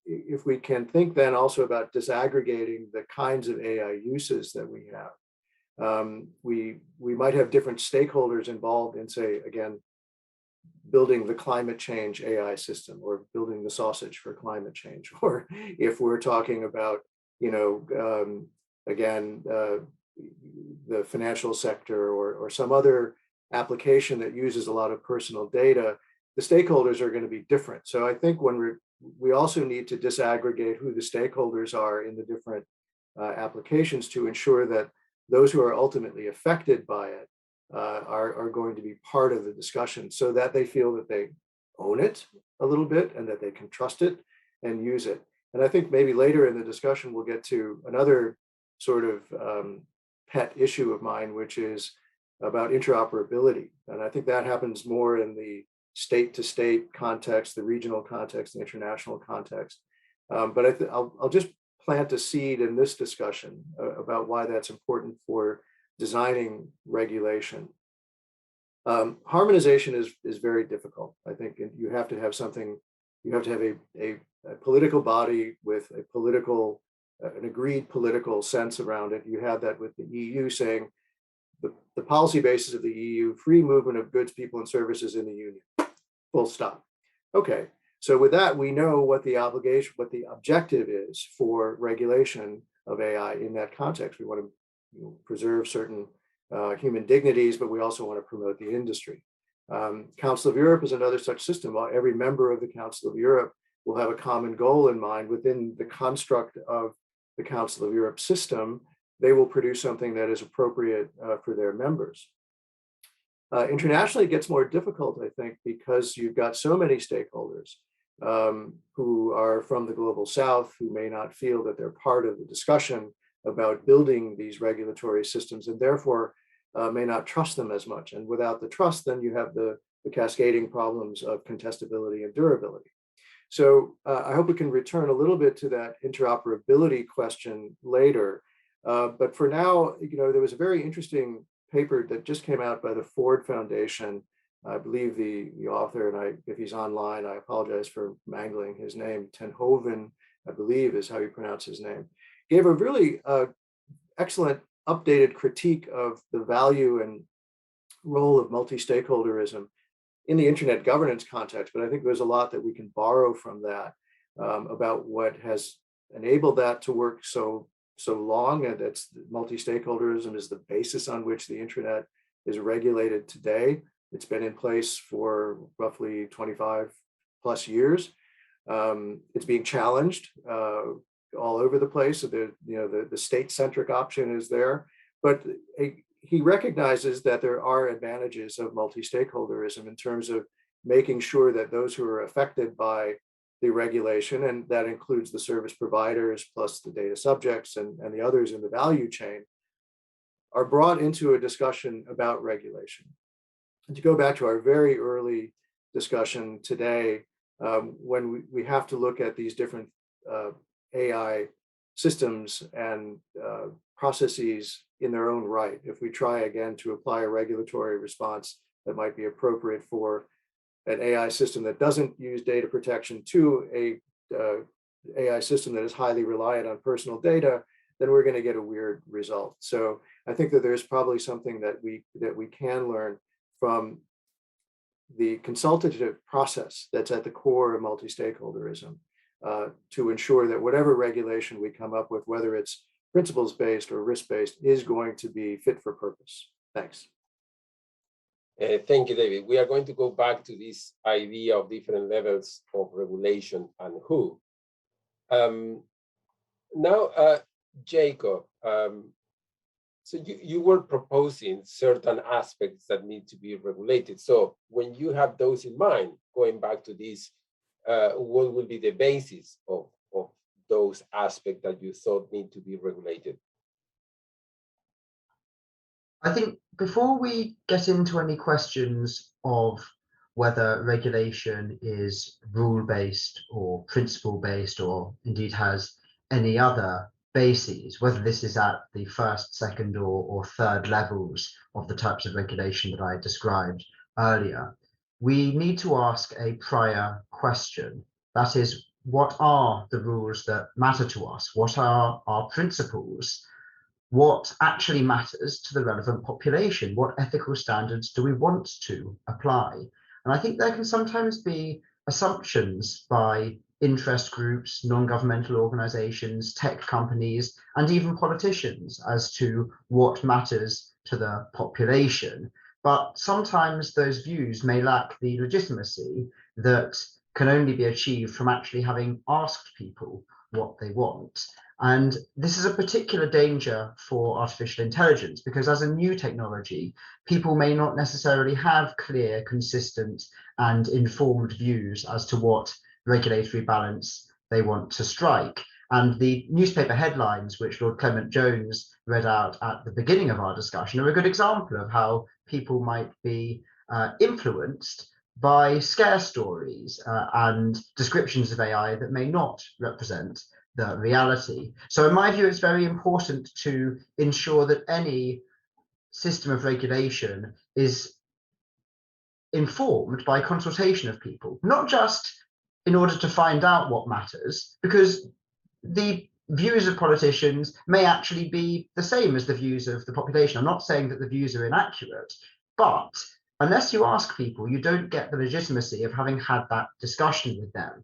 if we can think then also about disaggregating the kinds of AI uses that we have, we might have different stakeholders involved in, say, again, building the climate change AI system, or building the sausage for climate change, or if we're talking about, again, the financial sector, or some other application that uses a lot of personal data, the stakeholders are going to be different. So I think when we also need to disaggregate who the stakeholders are in the different applications to ensure that those who are ultimately affected by it are going to be part of the discussion, so that they feel that they own it a little bit and that they can trust it and use it. And I think maybe later in the discussion, we'll get to another sort of pet issue of mine, which is about interoperability. And I think that happens more in the state-to-state context, the regional context, the international context. But I'll just plant a seed in this discussion about why that's important for designing regulation. Harmonization is very difficult. I think you have to have something, you have to have a political body with an agreed political sense around it. You have that with the EU saying the policy basis of the EU, free movement of goods, people, and services in the union, full stop. Okay, so with that, we know what the obligation, what the objective is for regulation of AI in that context. We want to preserve certain human dignities, but we also want to promote the industry. Council of Europe is another such system. Every member of the Council of Europe will have a common goal in mind within the construct of the Council of Europe system. They will produce something that is appropriate for their members. Internationally, it gets more difficult, I think, because you've got so many stakeholders who are from the global south, who may not feel that they're part of the discussion about building these regulatory systems, and therefore may not trust them as much. And without the trust, then you have the cascading problems of contestability and durability. So I hope we can return a little bit to that interoperability question later. But for now, there was a very interesting paper that just came out by the Ford Foundation. I believe the author, and if he's online, I apologize for mangling his name, Tenhoven, I believe is how you pronounce his name, gave a really excellent updated critique of the value and role of multi-stakeholderism in the internet governance context. But I think there's a lot that we can borrow from that about what has enabled that to work so long, and that's multi-stakeholderism is the basis on which the internet is regulated today. It's been in place for roughly 25 plus years. It's being challenged all over the place. So the state-centric option is there, but he recognizes that there are advantages of multi-stakeholderism in terms of making sure that those who are affected by the regulation, and that includes the service providers plus the data subjects and the others in the value chain, are brought into a discussion about regulation. And to go back to our very early discussion today, when we have to look at these different AI systems and processes in their own right, if we try again to apply a regulatory response that might be appropriate for an AI system that doesn't use data protection to a AI system that is highly reliant on personal data, then we're going to get a weird result. So I think that there's probably something that we can learn from the consultative process that's at the core of multi-stakeholderism to ensure that whatever regulation we come up with, whether it's principles-based or risk-based, is going to be fit for purpose. Thanks. Thank you, David. We are going to go back to this idea of different levels of regulation and who. Now, Jacob, so you were proposing certain aspects that need to be regulated. So when you have those in mind, going back to this, what will be the basis of those aspects that you thought need to be regulated? I think before we get into any questions of whether regulation is rule-based or principle-based, or indeed has any other bases, whether this is at the first, second, or third levels of the types of regulation that I described earlier, we need to ask a prior question. That is, what are the rules that matter to us? What are our principles? What actually matters to the relevant population? What ethical standards do we want to apply? And I think there can sometimes be assumptions by interest groups, non-governmental organizations, tech companies, and even politicians as to what matters to the population. But sometimes those views may lack the legitimacy that can only be achieved from actually having asked people what they want. And this is a particular danger for artificial intelligence, because as a new technology, people may not necessarily have clear, consistent, and informed views as to what regulatory balance they want to strike. And the newspaper headlines, which Lord Clement-Jones read out at the beginning of our discussion, are a good example of how people might be influenced by scare stories and descriptions of AI that may not represent the reality. So in my view, it's very important to ensure that any system of regulation is informed by consultation of people, not just in order to find out what matters, because the views of politicians may actually be the same as the views of the population. I'm not saying that the views are inaccurate, but unless you ask people, you don't get the legitimacy of having had that discussion with them.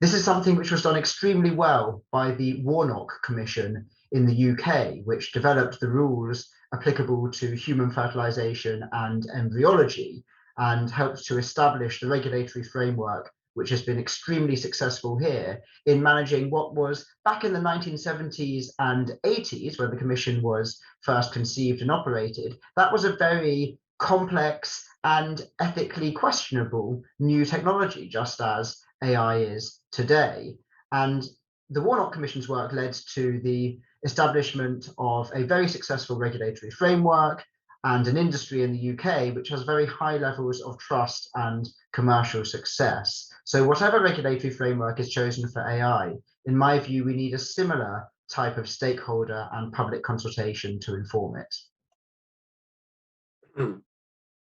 This is something which was done extremely well by the Warnock Commission in the UK, which developed the rules applicable to human fertilization and embryology, and helped to establish the regulatory framework which has been extremely successful here in managing what was, back in the 1970s and 80s, when the Commission was first conceived and operated, that was a very complex and ethically questionable new technology, just as AI is today. And the Warnock Commission's work led to the establishment of a very successful regulatory framework and an industry in the UK which has very high levels of trust and commercial success. So whatever regulatory framework is chosen for AI, in my view, we need a similar type of stakeholder and public consultation to inform it.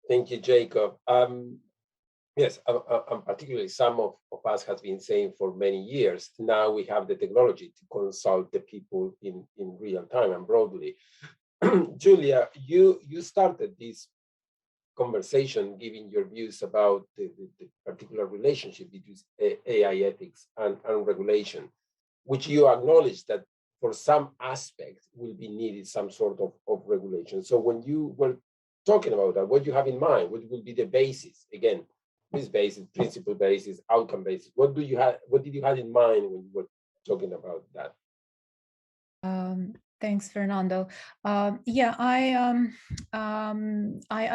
Thank you, Jacob. Yes, particularly some of us has been saying for many years, now we have the technology to consult the people in real time and broadly. Julia, you started this conversation giving your views about the particular relationship between AI ethics and regulation, which you acknowledge that for some aspects will be needed some sort of regulation. So when you were talking about that, what do you have in mind? What will be the basis? Again, this basis, principle basis, outcome basis. What did you have in mind when you were talking about that? Thanks, Fernando. Yeah, I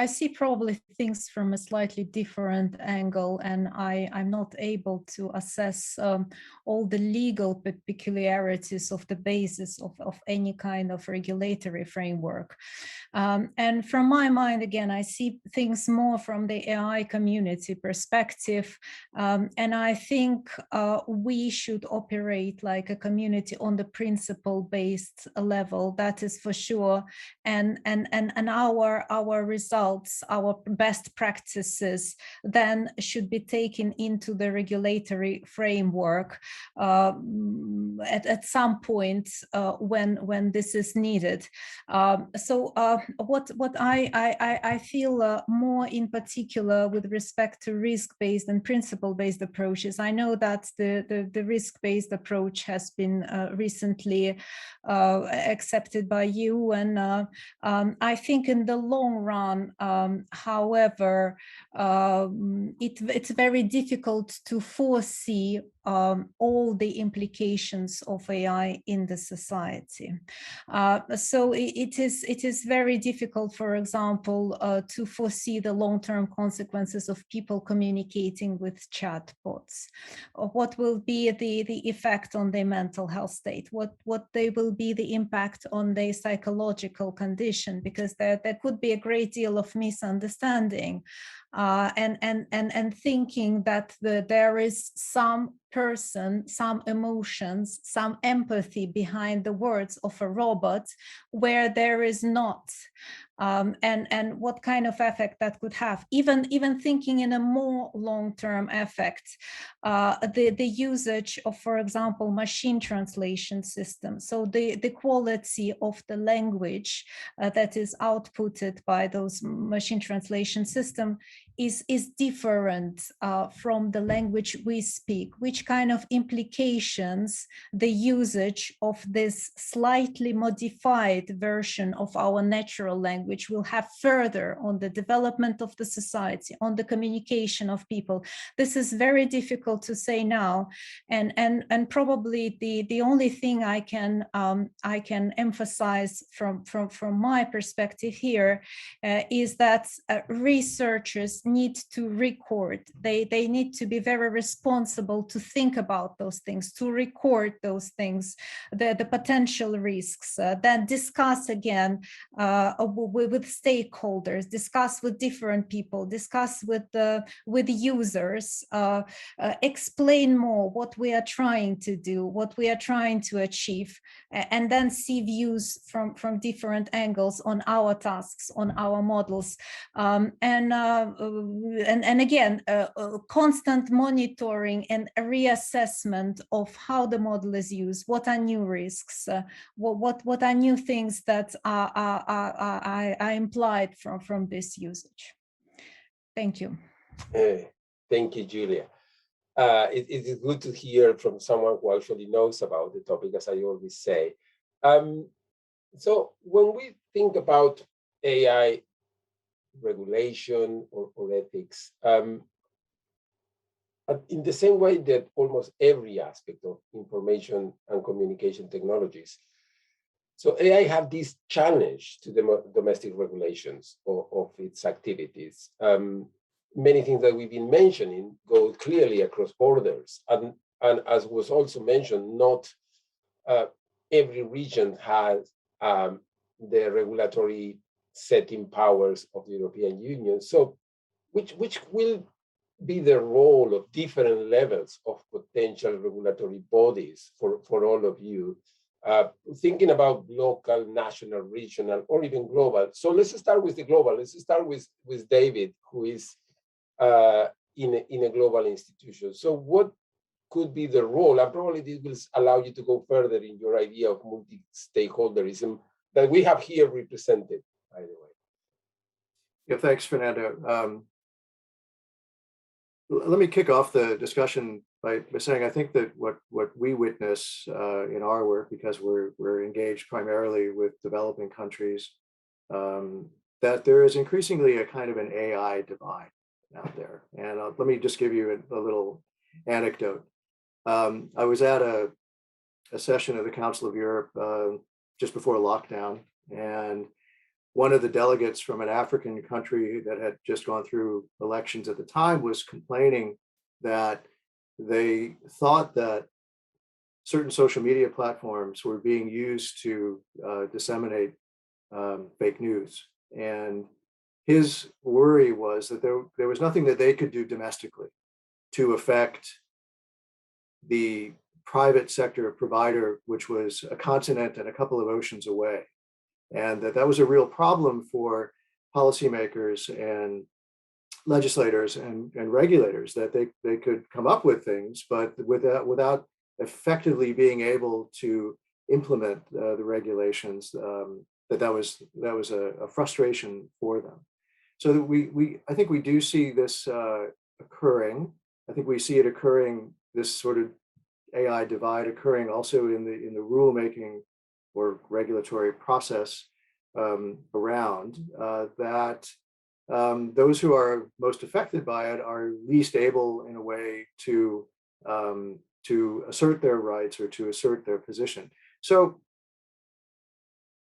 see probably things from a slightly different angle, and I'm not able to assess all the legal peculiarities of the basis of any kind of regulatory framework. And from my mind, again, I see things more from the AI community perspective, and I think we should operate like a community on the principle-based level, that is for sure, and our results, our best practices then should be taken into the regulatory framework at some point when this is needed. So what I feel more in particular with respect to risk-based and principle-based approaches, I know that the risk-based approach has been recently accepted by you, and I think in the long run, however, it's very difficult to foresee all the implications of AI in the society. So it is very difficult, for example, to foresee the long-term consequences of people communicating with chatbots. What will be the effect on their mental health state? What they will be the impact on their psychological condition? Because there could be a great deal of misunderstanding and thinking that there is some person, some emotions, some empathy behind the words of a robot where there is not. And what kind of effect that could have, even thinking in a more long-term effect, the usage of, for example, machine translation systems. So the quality of the language that is outputted by those machine translation system is different from the language we speak. Which kind of implications the usage of this slightly modified version of our natural language will have further on the development of the society, on the communication of people. This is very difficult to say now, and probably the only thing I can emphasize from my perspective here is that researchers need to record. They need to be very responsible to think about those things, to record those things, the potential risks, then discuss again with stakeholders, discuss with different people, discuss with users, explain more what we are trying to do, what we are trying to achieve, and then see views from different angles on our tasks, on our models, and again, constant monitoring and reassessment of how the model is used. What are new risks? What are new things that are implied from this usage? Thank you. Thank you, Julia. It is good to hear from someone who actually knows about the topic, as I always say. So when we think about AI regulation or ethics, in the same way that almost every aspect of information and communication technologies, so AI have this challenge to the domestic regulations of its activities. Many things that we've been mentioning go clearly across borders, and as was also mentioned, not every region has the regulatory setting powers of the European Union. So which will be the role of different levels of potential regulatory bodies for all of you, thinking about local, national, regional, or even global. So let's start with the global. Let's start with David, who is in a global institution. So what could be the role, and probably this will allow you to go further in your idea of multi-stakeholderism that we have here represented, by the way. Yeah, thanks, Fernando. Let me kick off the discussion by saying I think that what we witness in our work, because we're engaged primarily with developing countries, that there is increasingly a kind of an AI divide out there. And let me just give you a little anecdote. I was at a session of the Council of Europe just before lockdown, and one of the delegates from an African country that had just gone through elections at the time was complaining that they thought that certain social media platforms were being used to disseminate fake news. And his worry was that there was nothing that they could do domestically to affect the private sector provider, which was a continent and a couple of oceans away. And that was a real problem for policymakers and legislators and regulators, that they could come up with things, but without effectively being able to implement the regulations, that was a frustration for them. So that I think we do see this occurring. I think we see it occurring, this sort of AI divide occurring also in the rulemaking or regulatory process around that. Those who are most affected by it are least able, in a way, to assert their rights or to assert their position. So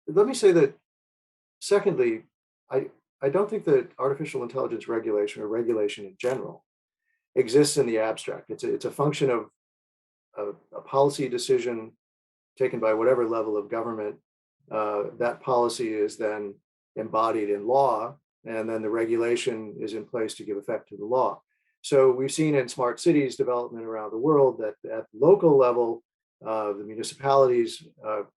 let me say that, secondly, I don't think that artificial intelligence regulation or regulation in general exists in the abstract. It's a function of a policy decision taken by whatever level of government. That policy is then embodied in law, and then the regulation is in place to give effect to the law. So we've seen in smart cities development around the world that at local level, the municipalities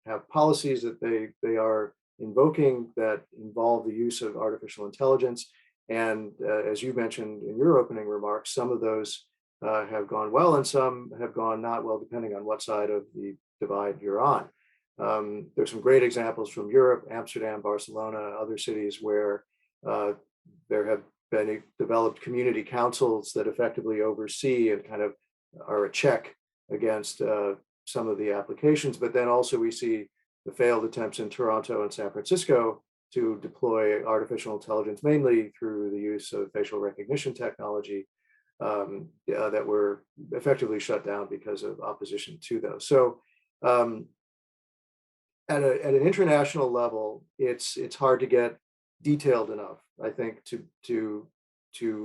have policies that they are invoking that involve the use of artificial intelligence. And as you mentioned in your opening remarks, some of those have gone well and some have gone not well, depending on what side of the divide you're on. There's some great examples from Europe, Amsterdam, Barcelona, other cities where there have been developed community councils that effectively oversee and kind of are a check against some of the applications. But then also we see the failed attempts in Toronto and San Francisco to deploy artificial intelligence, mainly through the use of facial recognition technology, that were effectively shut down because of opposition to those. So at an international level, it's hard to get detailed enough, I think, to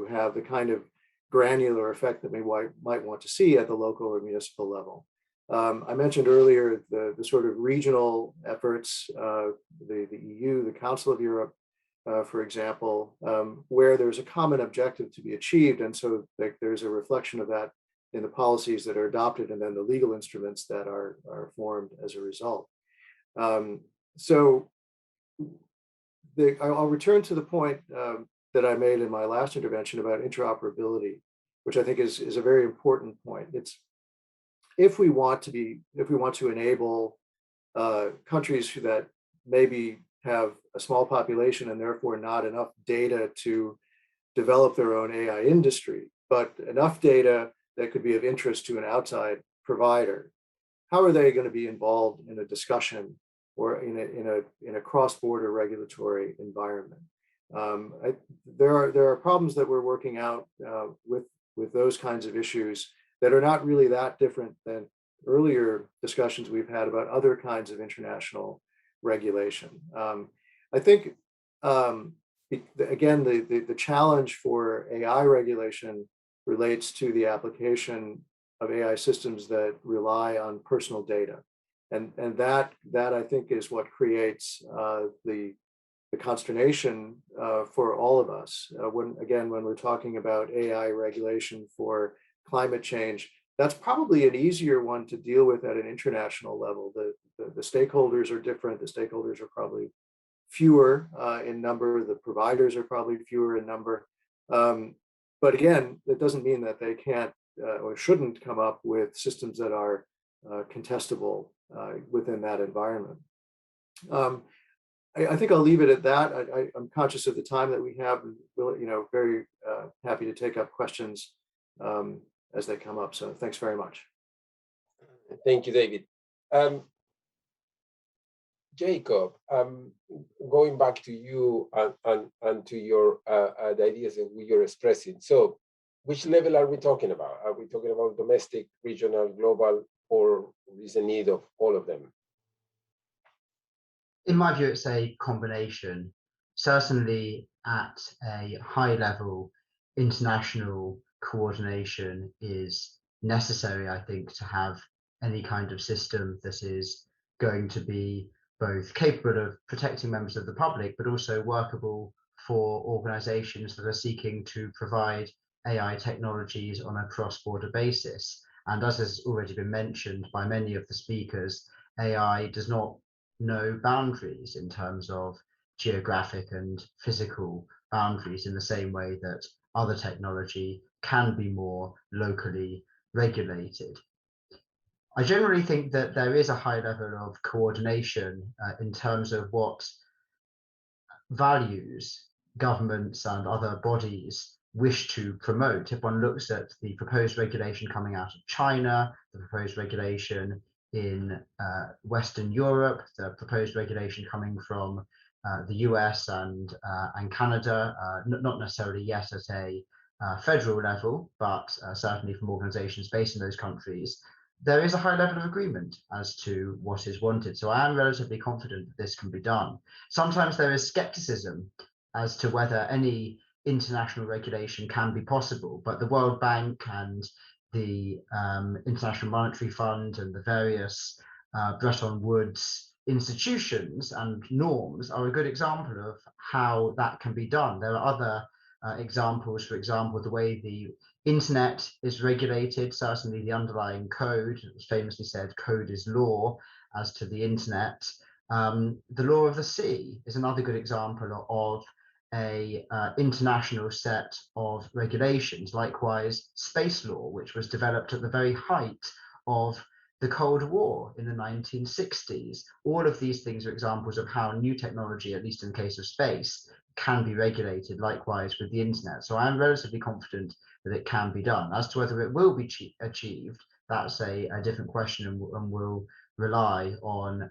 have the kind of granular effect that we might want to see at the local or municipal level. I mentioned earlier the sort of regional efforts, the EU, the Council of Europe, for example, where there's a common objective to be achieved. And so there's a reflection of that in the policies that are adopted and then the legal instruments that are formed as a result. So I'll return to the point that I made in my last intervention about interoperability, which I think is a very important point. It's if we want to enable countries that maybe have a small population and therefore not enough data to develop their own AI industry, but enough data that could be of interest to an outside provider, how are they going to be involved in a discussion or in a cross-border regulatory environment? There are problems that we're working out with those kinds of issues that are not really that different than earlier discussions we've had about other kinds of international regulation. I think, again, the challenge for AI regulation relates to the application of AI systems that rely on personal data. And that I think is what creates the consternation for all of us. When we're talking about AI regulation for climate change, that's probably an easier one to deal with at an international level. The stakeholders are different. The stakeholders are probably fewer in number. The providers are probably fewer in number. But again, that doesn't mean that they can't or shouldn't come up with systems that are contestable within that environment. I think I'll leave it at that. I'm conscious of the time that we have. Very happy to take up questions as they come up. So thanks very much. Thank you, David. Jacob, going back to you and to your the ideas that you're expressing. So which level are we talking about? Are we talking about domestic, regional, global, or is a need of all of them? In my view, it's a combination. Certainly at a high level, international coordination is necessary, I think, to have any kind of system that is going to be both capable of protecting members of the public, but also workable for organizations that are seeking to provide AI technologies on a cross-border basis. And as has already been mentioned by many of the speakers, AI does not know boundaries in terms of geographic and physical boundaries in the same way that other technology can be more locally regulated. I generally think that there is a high level of coordination in terms of what values governments and other bodies wish to promote. If one looks at the proposed regulation coming out of China, the proposed regulation in Western Europe, the proposed regulation coming from the US and Canada, not necessarily yet at a federal level, but certainly from organizations based in those countries, there is a high level of agreement as to what is wanted. So I am relatively confident that this can be done. Sometimes there is skepticism as to whether any international regulation can be possible, but the World Bank and the International Monetary Fund and the various Bretton Woods institutions and norms are a good example of how that can be done. There are other examples, for example, the way the internet is regulated, certainly the underlying code, it was famously said, code is law as to the internet. The law of the sea is another good example of a international set of regulations. Likewise, space law, which was developed at the very height of the Cold War in the 1960s. All of these things are examples of how new technology, at least in the case of space, can be regulated, likewise with the internet. So I'm relatively confident that it can be done. As to whether it will be achieved, that's a different question, and will rely on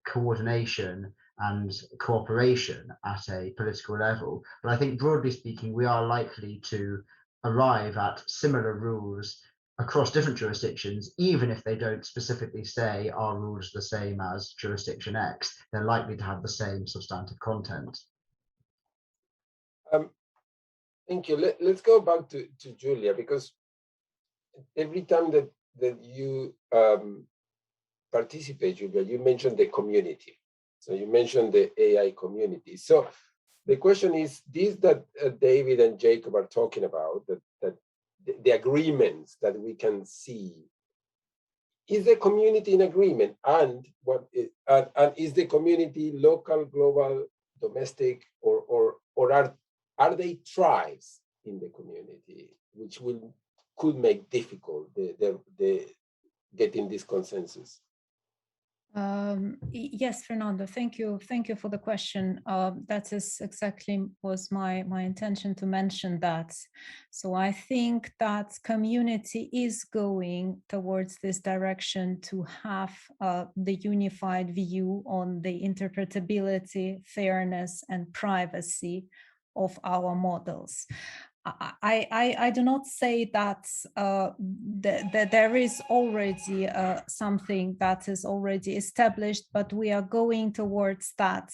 coordination and cooperation at a political level. But I think broadly speaking, we are likely to arrive at similar rules across different jurisdictions, even if they don't specifically say our rules are the same as jurisdiction X, they're likely to have the same substantive content. Thank you. Let's go back to Julia, because every time that you participate, Julia, you mentioned the community. So you mentioned the AI community. So the question is, this that David and Jacob are talking about, that the agreements that we can see, is the community in agreement? And and is the community local, global, domestic, or are they tribes in the community, which could make difficult the getting this consensus? Yes, Fernando, thank you for the question. That is exactly was my intention to mention that. So I think that community is going towards this direction to have the unified view on the interpretability, fairness, and privacy of our models. I do not say that that there is already something that is already established, but we are going towards that.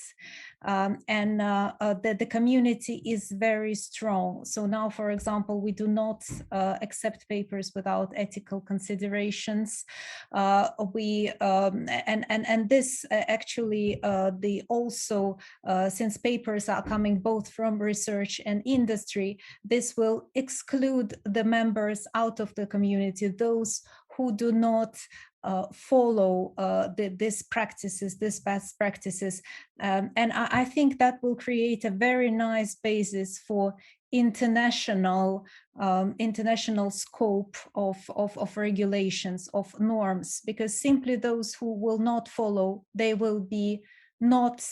And the community is very strong. So now, for example, we do not accept papers without ethical considerations. And this actually, since papers are coming both from research and industry, this will exclude the members out of the community, those who do not follow these best practices. And I think that will create a very nice basis for international scope of regulations, of norms, because simply those who will not follow, they will be not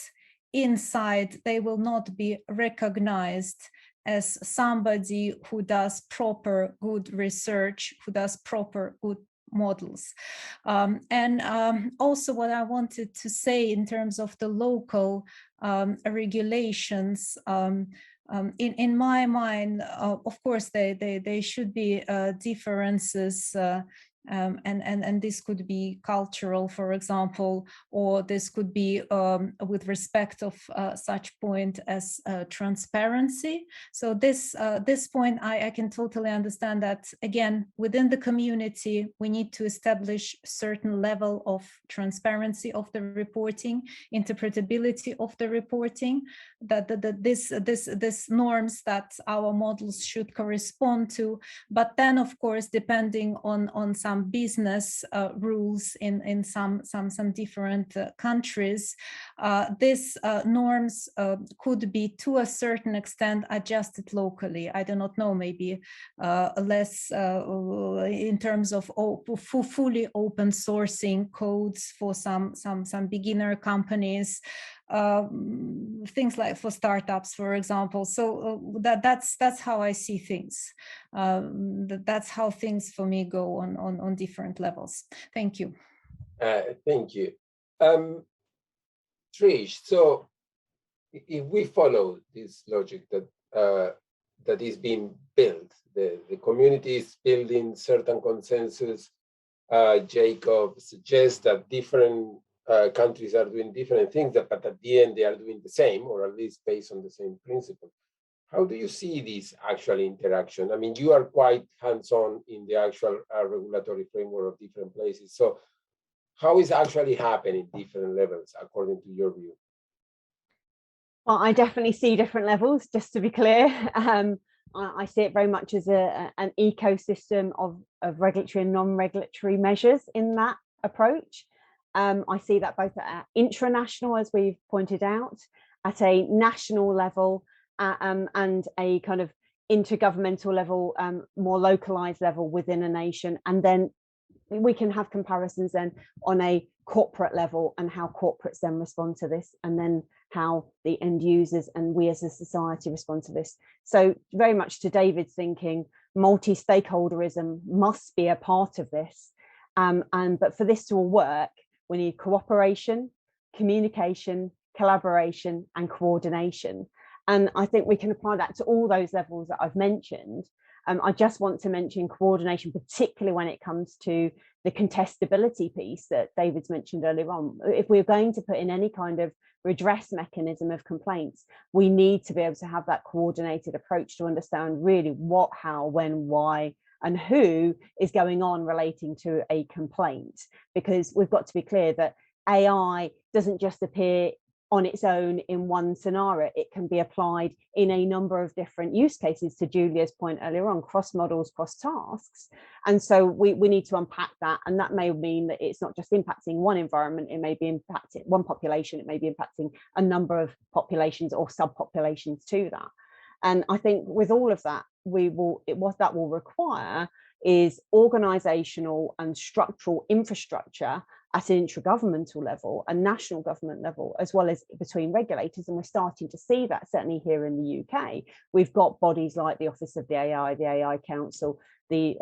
inside, they will not be recognized as somebody who does proper good research, who does proper good models. Also what I wanted to say in terms of the local regulations, in my mind, of course, they should be differences, and this could be cultural, for example, or this could be with respect of such point as transparency. So this point, I can totally understand that, again, within the community, we need to establish certain level of transparency of the reporting, interpretability of the reporting, that this norms that our models should correspond to. But then, of course, depending on some business rules in some different countries, these norms could be to a certain extent adjusted locally. I do not know, maybe less in terms of fully open sourcing codes for some beginner companies, things like for startups, for example. So that's how I see things. That's how things for me go on different levels. Thank you. Thank you. Trish, so if we follow this logic that is being built, the community is building certain consensus. Jacob suggests that different countries are doing different things, but at the end they are doing the same, or at least based on the same principle. How do you see this actual interaction? I mean, you are quite hands-on in the actual regulatory framework of different places. So how is actually happening at different levels, according to your view? Well, I definitely see different levels, just to be clear. I see it very much as an ecosystem of regulatory and non-regulatory measures in that approach. I see that both at intranational, as we've pointed out, at a national level, and a kind of intergovernmental level, more localized level within a nation. And then we can have comparisons then on a corporate level and how corporates then respond to this, and then how the end users and we as a society respond to this. So very much to David's thinking, multi-stakeholderism must be a part of this. But for this to all work, we need cooperation, communication, collaboration, and coordination. And I think we can apply that to all those levels that I've mentioned. I just want to mention coordination, particularly when it comes to the contestability piece that David's mentioned earlier on. If we're going to put in any kind of redress mechanism of complaints, we need to be able to have that coordinated approach to understand really what, how, when, why, and who is going on relating to a complaint. Because we've got to be clear that AI doesn't just appear on its own in one scenario. It can be applied in a number of different use cases, to Julia's point earlier on, cross models, cross tasks. And so we need to unpack that. And that may mean that it's not just impacting one environment, it may be impacting one population, it may be impacting a number of populations or subpopulations to that. And I think with all of that, what that will require is organizational and structural infrastructure at an intragovernmental level and national government level, as well as between regulators. And we're starting to see that certainly here in the UK. We've got bodies like the Office of the AI Counsel, the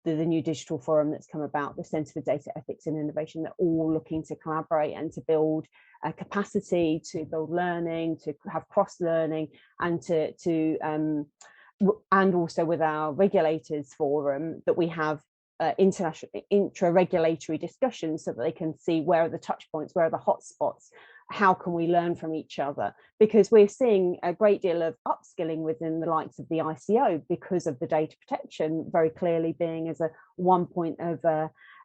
new digital forum that's come about, the Centre for Data Ethics and Innovation. They're all looking to collaborate and to build capacity, to build learning, to have cross-learning, and and also with our regulators forum, that we have international intra-regulatory discussions so that they can see where are the touch points, where are the hotspots, how can we learn from each other, because we're seeing a great deal of upskilling within the likes of the ICO because of the data protection very clearly being as a one point of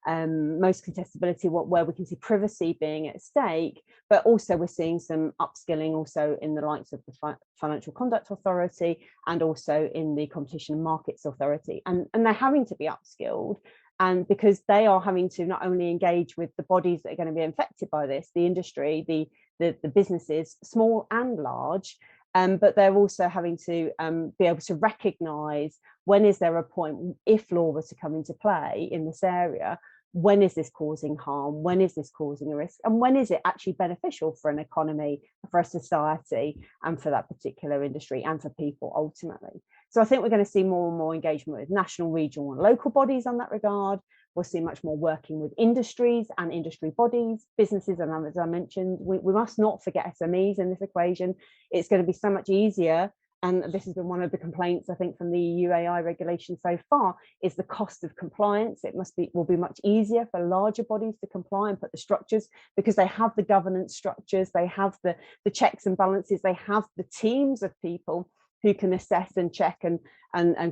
most contestability, where we can see privacy being at stake, but also we're seeing some upskilling also in the likes of the Financial Conduct Authority and also in the Competition and Markets Authority, and they're having to be upskilled, and because they are having to not only engage with the bodies that are going to be affected by this, the industry, the businesses, small and large, but they're also having to be able to recognise when is there a point, if law were to come into play in this area, when is this causing harm, when is this causing a risk, and when is it actually beneficial for an economy, for a society, and for that particular industry, and for people ultimately. So I think we're going to see more and more engagement with national, regional, and local bodies on that regard. We'll see much more working with industries and industry bodies, businesses, and as I mentioned, we must not forget SMEs in this equation. It's going to be so much easier, and this has been one of the complaints I think from the EU AI regulation so far, is the cost of compliance. It will be much easier for larger bodies to comply and put the structures, because they have the governance structures, they have the checks and balances, they have the teams of people who can assess and check and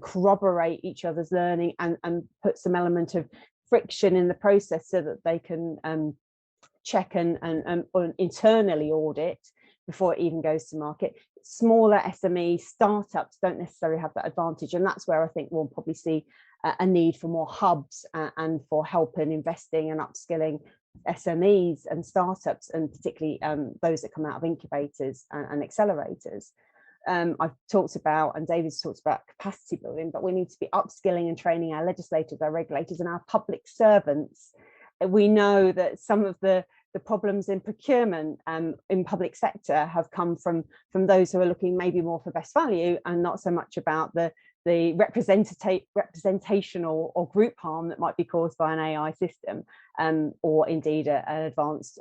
corroborate each other's learning, and put some element of friction in the process so that they can check and internally audit before it even goes to market. Smaller SME startups don't necessarily have that advantage, and that's where I think we'll probably see a need for more hubs and for help in investing and upskilling SMEs and startups, and particularly those that come out of incubators and accelerators. I've talked about, and David's talked about, capacity building, but we need to be upskilling and training our legislators, our regulators, and our public servants. We know that some of the problems in procurement in public sector have come from those who are looking maybe more for best value and not so much about the representational or group harm that might be caused by an AI system, or indeed an advanced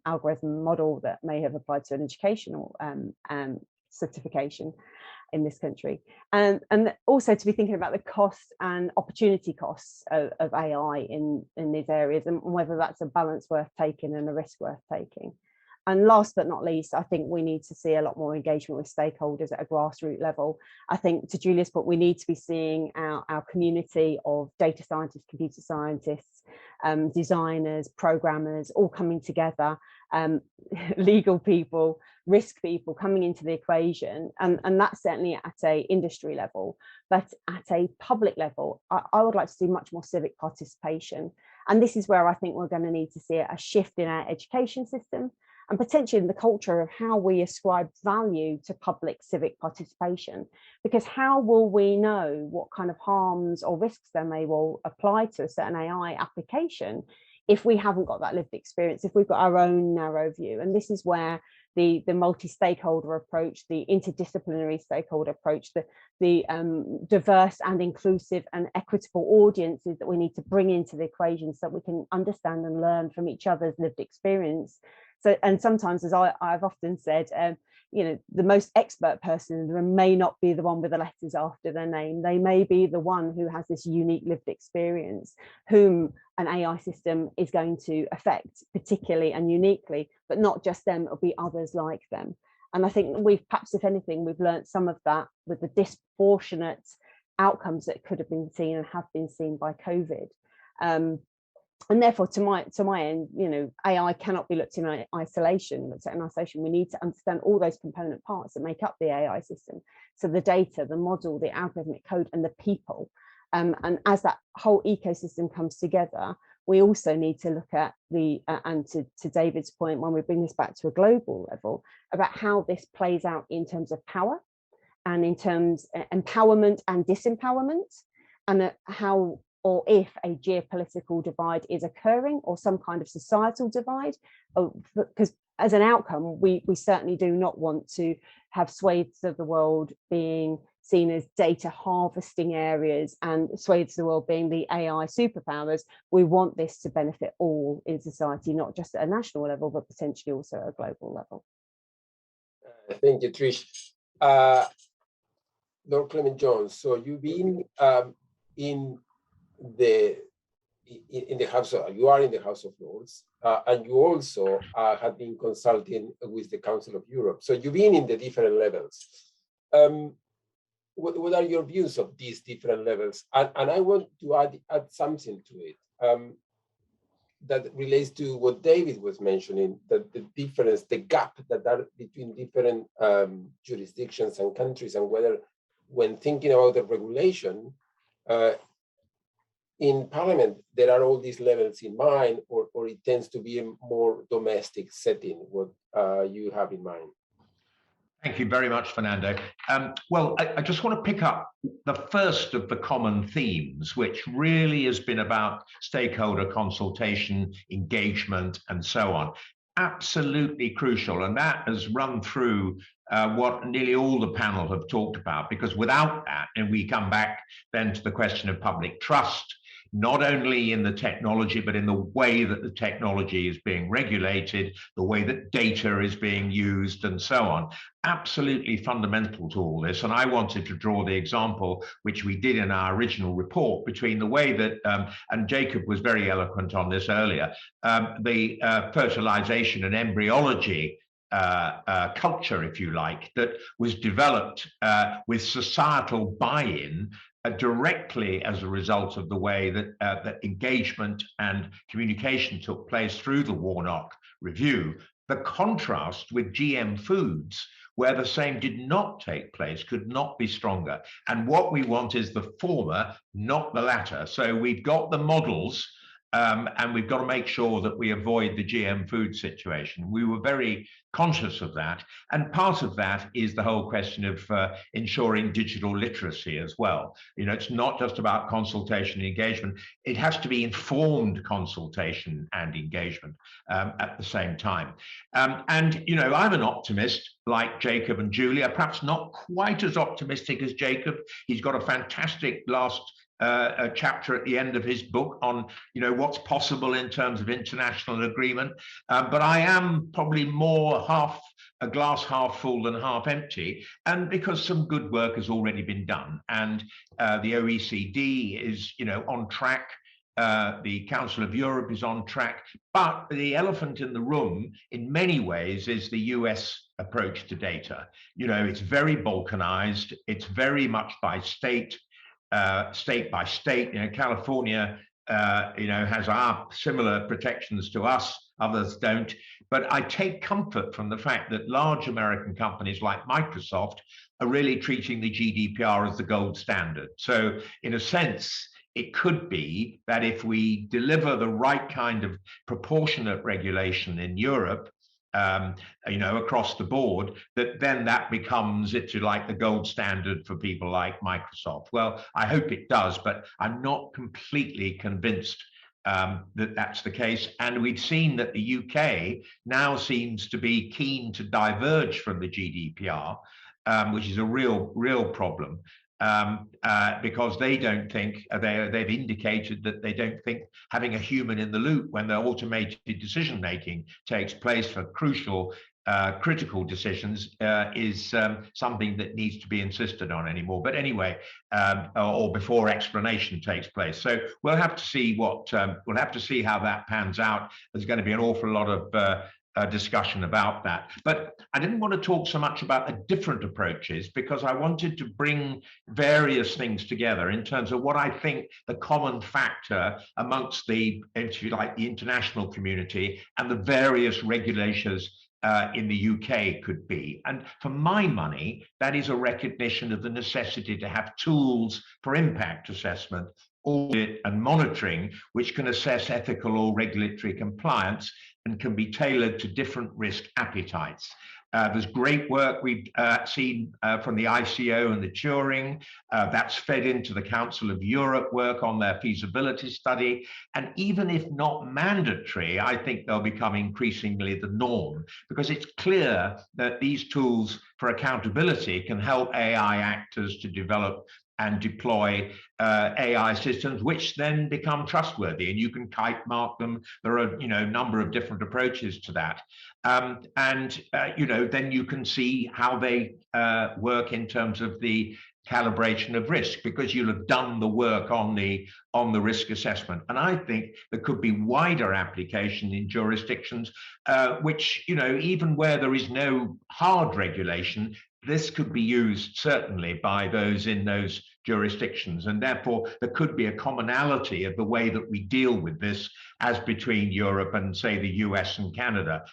algorithm model that may have applied to an educational certification in this country, and also to be thinking about the cost and opportunity costs of AI in these areas, and whether that's a balance worth taking and a risk worth taking. last but not least, I think we need to see a lot more engagement with stakeholders at a grassroots level. I think, to Julia's point, we need to be seeing our community of data scientists, computer scientists, designers, programmers, all coming together, legal people, risk people coming into the equation, and that's certainly at a industry level. But at a public level, I would like to see much more civic participation. And this is where I think we're going to need to see a shift in our education system, and potentially in the culture of how we ascribe value to public civic participation. Because how will we know what kind of harms or risks there may well apply to a certain AI application if we haven't got that lived experience, if we've got our own narrow view? And this is where the multi-stakeholder approach, the interdisciplinary stakeholder approach, the diverse and inclusive and equitable audiences that we need to bring into the equation so that we can understand and learn from each other's lived experience. So, and sometimes, as I've often said, you know, the most expert person in the room may not be the one with the letters after their name. They may be the one who has this unique lived experience, whom an AI system is going to affect particularly and uniquely, but not just them, it'll be others like them. And I think we've, perhaps if anything, we've learned some of that with the disproportionate outcomes that could have been seen and have been seen by COVID. And therefore, to my end, you know, AI cannot be looked in isolation. We need to understand all those component parts that make up the AI system. So the data, the model, the algorithmic code, and the people. And as that whole ecosystem comes together, we also need to look at the, and to David's point, when we bring this back to a global level, about how this plays out in terms of power and in terms of empowerment and disempowerment, and how, or if a geopolitical divide is occurring or some kind of societal divide, because as an outcome, we certainly do not want to have swathes of the world being seen as data harvesting areas and swathes of the world being the AI superpowers. We want this to benefit all in society, not just at a national level, but potentially also at a global level. Thank you, Trish. Lord Clement-Jones, so you've been in the House of, you are in the House of Lords, and you also have been consulting with the Council of Europe. So you've been in the different levels. What are your views of these different levels? And I want to add something to it that relates to what David was mentioning, that the difference, the gap that are between different jurisdictions and countries, and whether when thinking about the regulation, in Parliament, there are all these levels in mind, or it tends to be a more domestic setting, what you have in mind. Thank you very much, Fernando. Well, I just want to pick up the first of the common themes, which really has been about stakeholder consultation, engagement, and so on. Absolutely crucial, and that has run through what nearly all the panel have talked about, because without that, and we come back then to the question of public trust, not only in the technology, but in the way that the technology is being regulated, the way that data is being used, and so on. Absolutely fundamental to all this. And I wanted to draw the example, which we did in our original report, between the way that, and Jacob was very eloquent on this earlier, the fertilization and embryology culture, if you like, that was developed with societal buy-in directly as a result of the way that that engagement and communication took place through the Warnock Review. The contrast with GM foods, where the same did not take place, could not be stronger. And what we want is the former, not the latter. So we've got the models, and we've got to make sure that we avoid the GM food situation. We were very conscious of that. And part of that is the whole question of ensuring digital literacy as well. You know, it's not just about consultation and engagement. It has to be informed consultation and engagement at the same time. And, you know, I'm an optimist like Jacob and Julia, perhaps not quite as optimistic as Jacob. He's got a fantastic last a chapter at the end of his book on, you know, what's possible in terms of international agreement. But I am probably more a glass half full than half empty, and because some good work has already been done, and the OECD is, you know, on track The Council of Europe is on track, but the elephant in the room in many ways is the US approach to data. You know, it's very balkanized. It's very much by state, state by state. You know, California, you know, has our similar protections to us, others don't. But I take comfort from the fact that large American companies like Microsoft are really treating the GDPR as the gold standard. So in a sense, it could be that if we deliver the right kind of proportionate regulation in Europe, you know, across the board, then that becomes, if you like, the gold standard for people like Microsoft. Well, I hope it does, but I'm not completely convinced that that's the case. And we've seen that the UK now seems to be keen to diverge from the GDPR, which is a real problem. Because they don't think, they've indicated that they don't think having a human in the loop when the automated decision making takes place for crucial, critical decisions is something that needs to be insisted on anymore. But anyway, or before explanation takes place. So we'll have to see what, we'll have to see how that pans out. There's going to be an awful lot of discussion about that. But I didn't want to talk so much about the different approaches because I wanted to bring various things together in terms of what I think the common factor amongst the, if you like, the international community and the various regulators in the UK could be. And for my money, that is a recognition of the necessity to have tools for impact assessment, audit and monitoring, which can assess ethical or regulatory compliance and can be tailored to different risk appetites. There's great work we've seen from the ICO and the Turing. That's fed into the Council of Europe work on their feasibility study. And even if not mandatory, I think they'll become increasingly the norm because it's clear that these tools for accountability can help AI actors to develop and deploy AI systems, which then become trustworthy, and you can kite mark them. There are, you know, a number of different approaches to that, you know, then you can see how they work in terms of the calibration of risk, because you'll have done the work on the risk assessment. And I think there could be wider application in jurisdictions, which, you know, even where there is no hard regulation, this could be used certainly by those in those jurisdictions, and therefore there could be a commonality of the way that we deal with this as between Europe and, say, the US and Canada.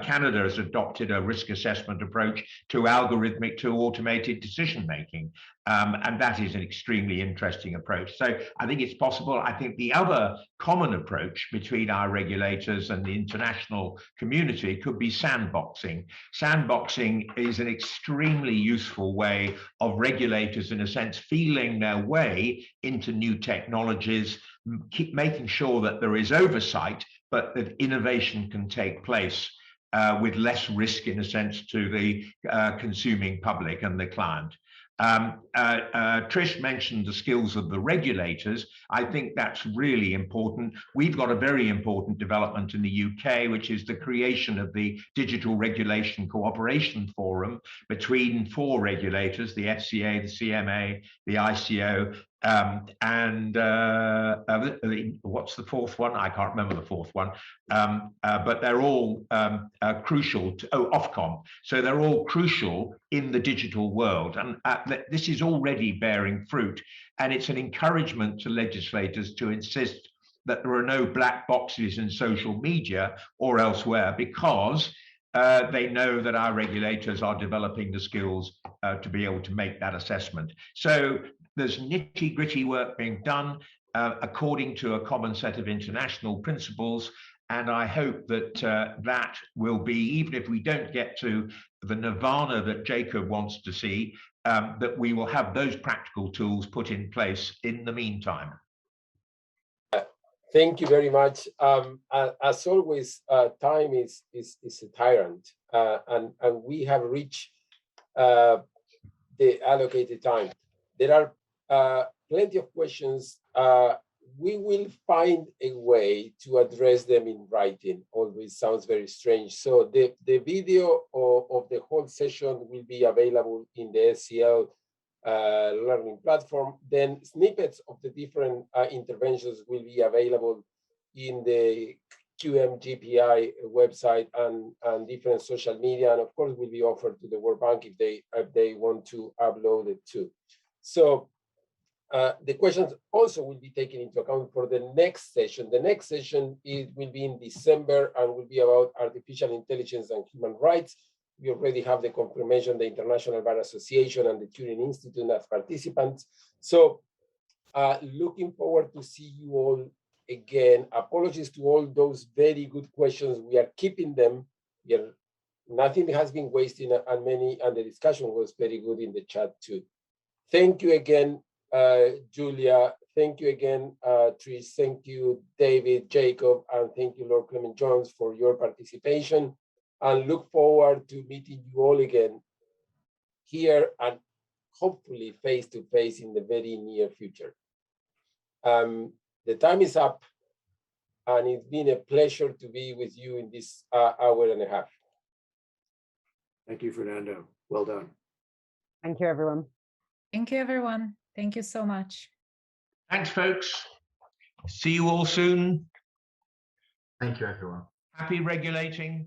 Canada has adopted a risk assessment approach to algorithmic, to automated decision making, and that is an extremely interesting approach. So I think it's possible. I think the other common approach between our regulators and the international community could be sandboxing. Sandboxing is an extremely useful way of regulators, in a sense, feeling their way into new technologies, keep making sure that there is oversight, but that innovation can take place with less risk, in a sense, to the consuming public and the client. Trish mentioned the skills of the regulators. I think that's really important. We've got a very important development in the UK, which is the creation of the Digital Regulation Cooperation Forum between 4 regulators, the FCA, the CMA, the ICO, and what's the 4th one? I can't remember the 4th one, but they're all crucial to, Ofcom. So they're all crucial in the digital world, and this is already bearing fruit, and it's an encouragement to legislators to insist that there are no black boxes in social media or elsewhere, because they know that our regulators are developing the skills to be able to make that assessment. So there's nitty-gritty work being done according to a common set of international principles, and I hope that that will be, even if we don't get to the nirvana that Jacob wants to see, that we will have those practical tools put in place in the meantime. Thank you very much. As always, time is a tyrant, and we have reached the allocated time. There are plenty of questions. We will find a way to address them in writing. Always sounds very strange. So the video of the whole session will be available in the SCL learning platform. Then snippets of the different interventions will be available in the QMGPI website and different social media, and of course will be offered to the World Bank if they want to upload it too. So the questions also will be taken into account for the next session. The next session will be in December and will be about artificial intelligence and human rights. We already have the confirmation, the International Bar Association and the Turing Institute as participants. So looking forward to see you all again. Apologies to all those very good questions. We are keeping them. Nothing has been wasted, and the discussion was very good in the chat too. Thank you again, Julia. Thank you again, Trish. Thank you, David, Jacob, and thank you, Lord Clement-Jones, for your participation. And look forward to meeting you all again here and hopefully face to face in the very near future. The time is up, and it's been a pleasure to be with you in this hour and a half. Thank you, Fernando. Well done. Thank you, everyone. Thank you, everyone. Thank you so much. Thanks, folks. See you all soon. Thank you, everyone. Happy regulating.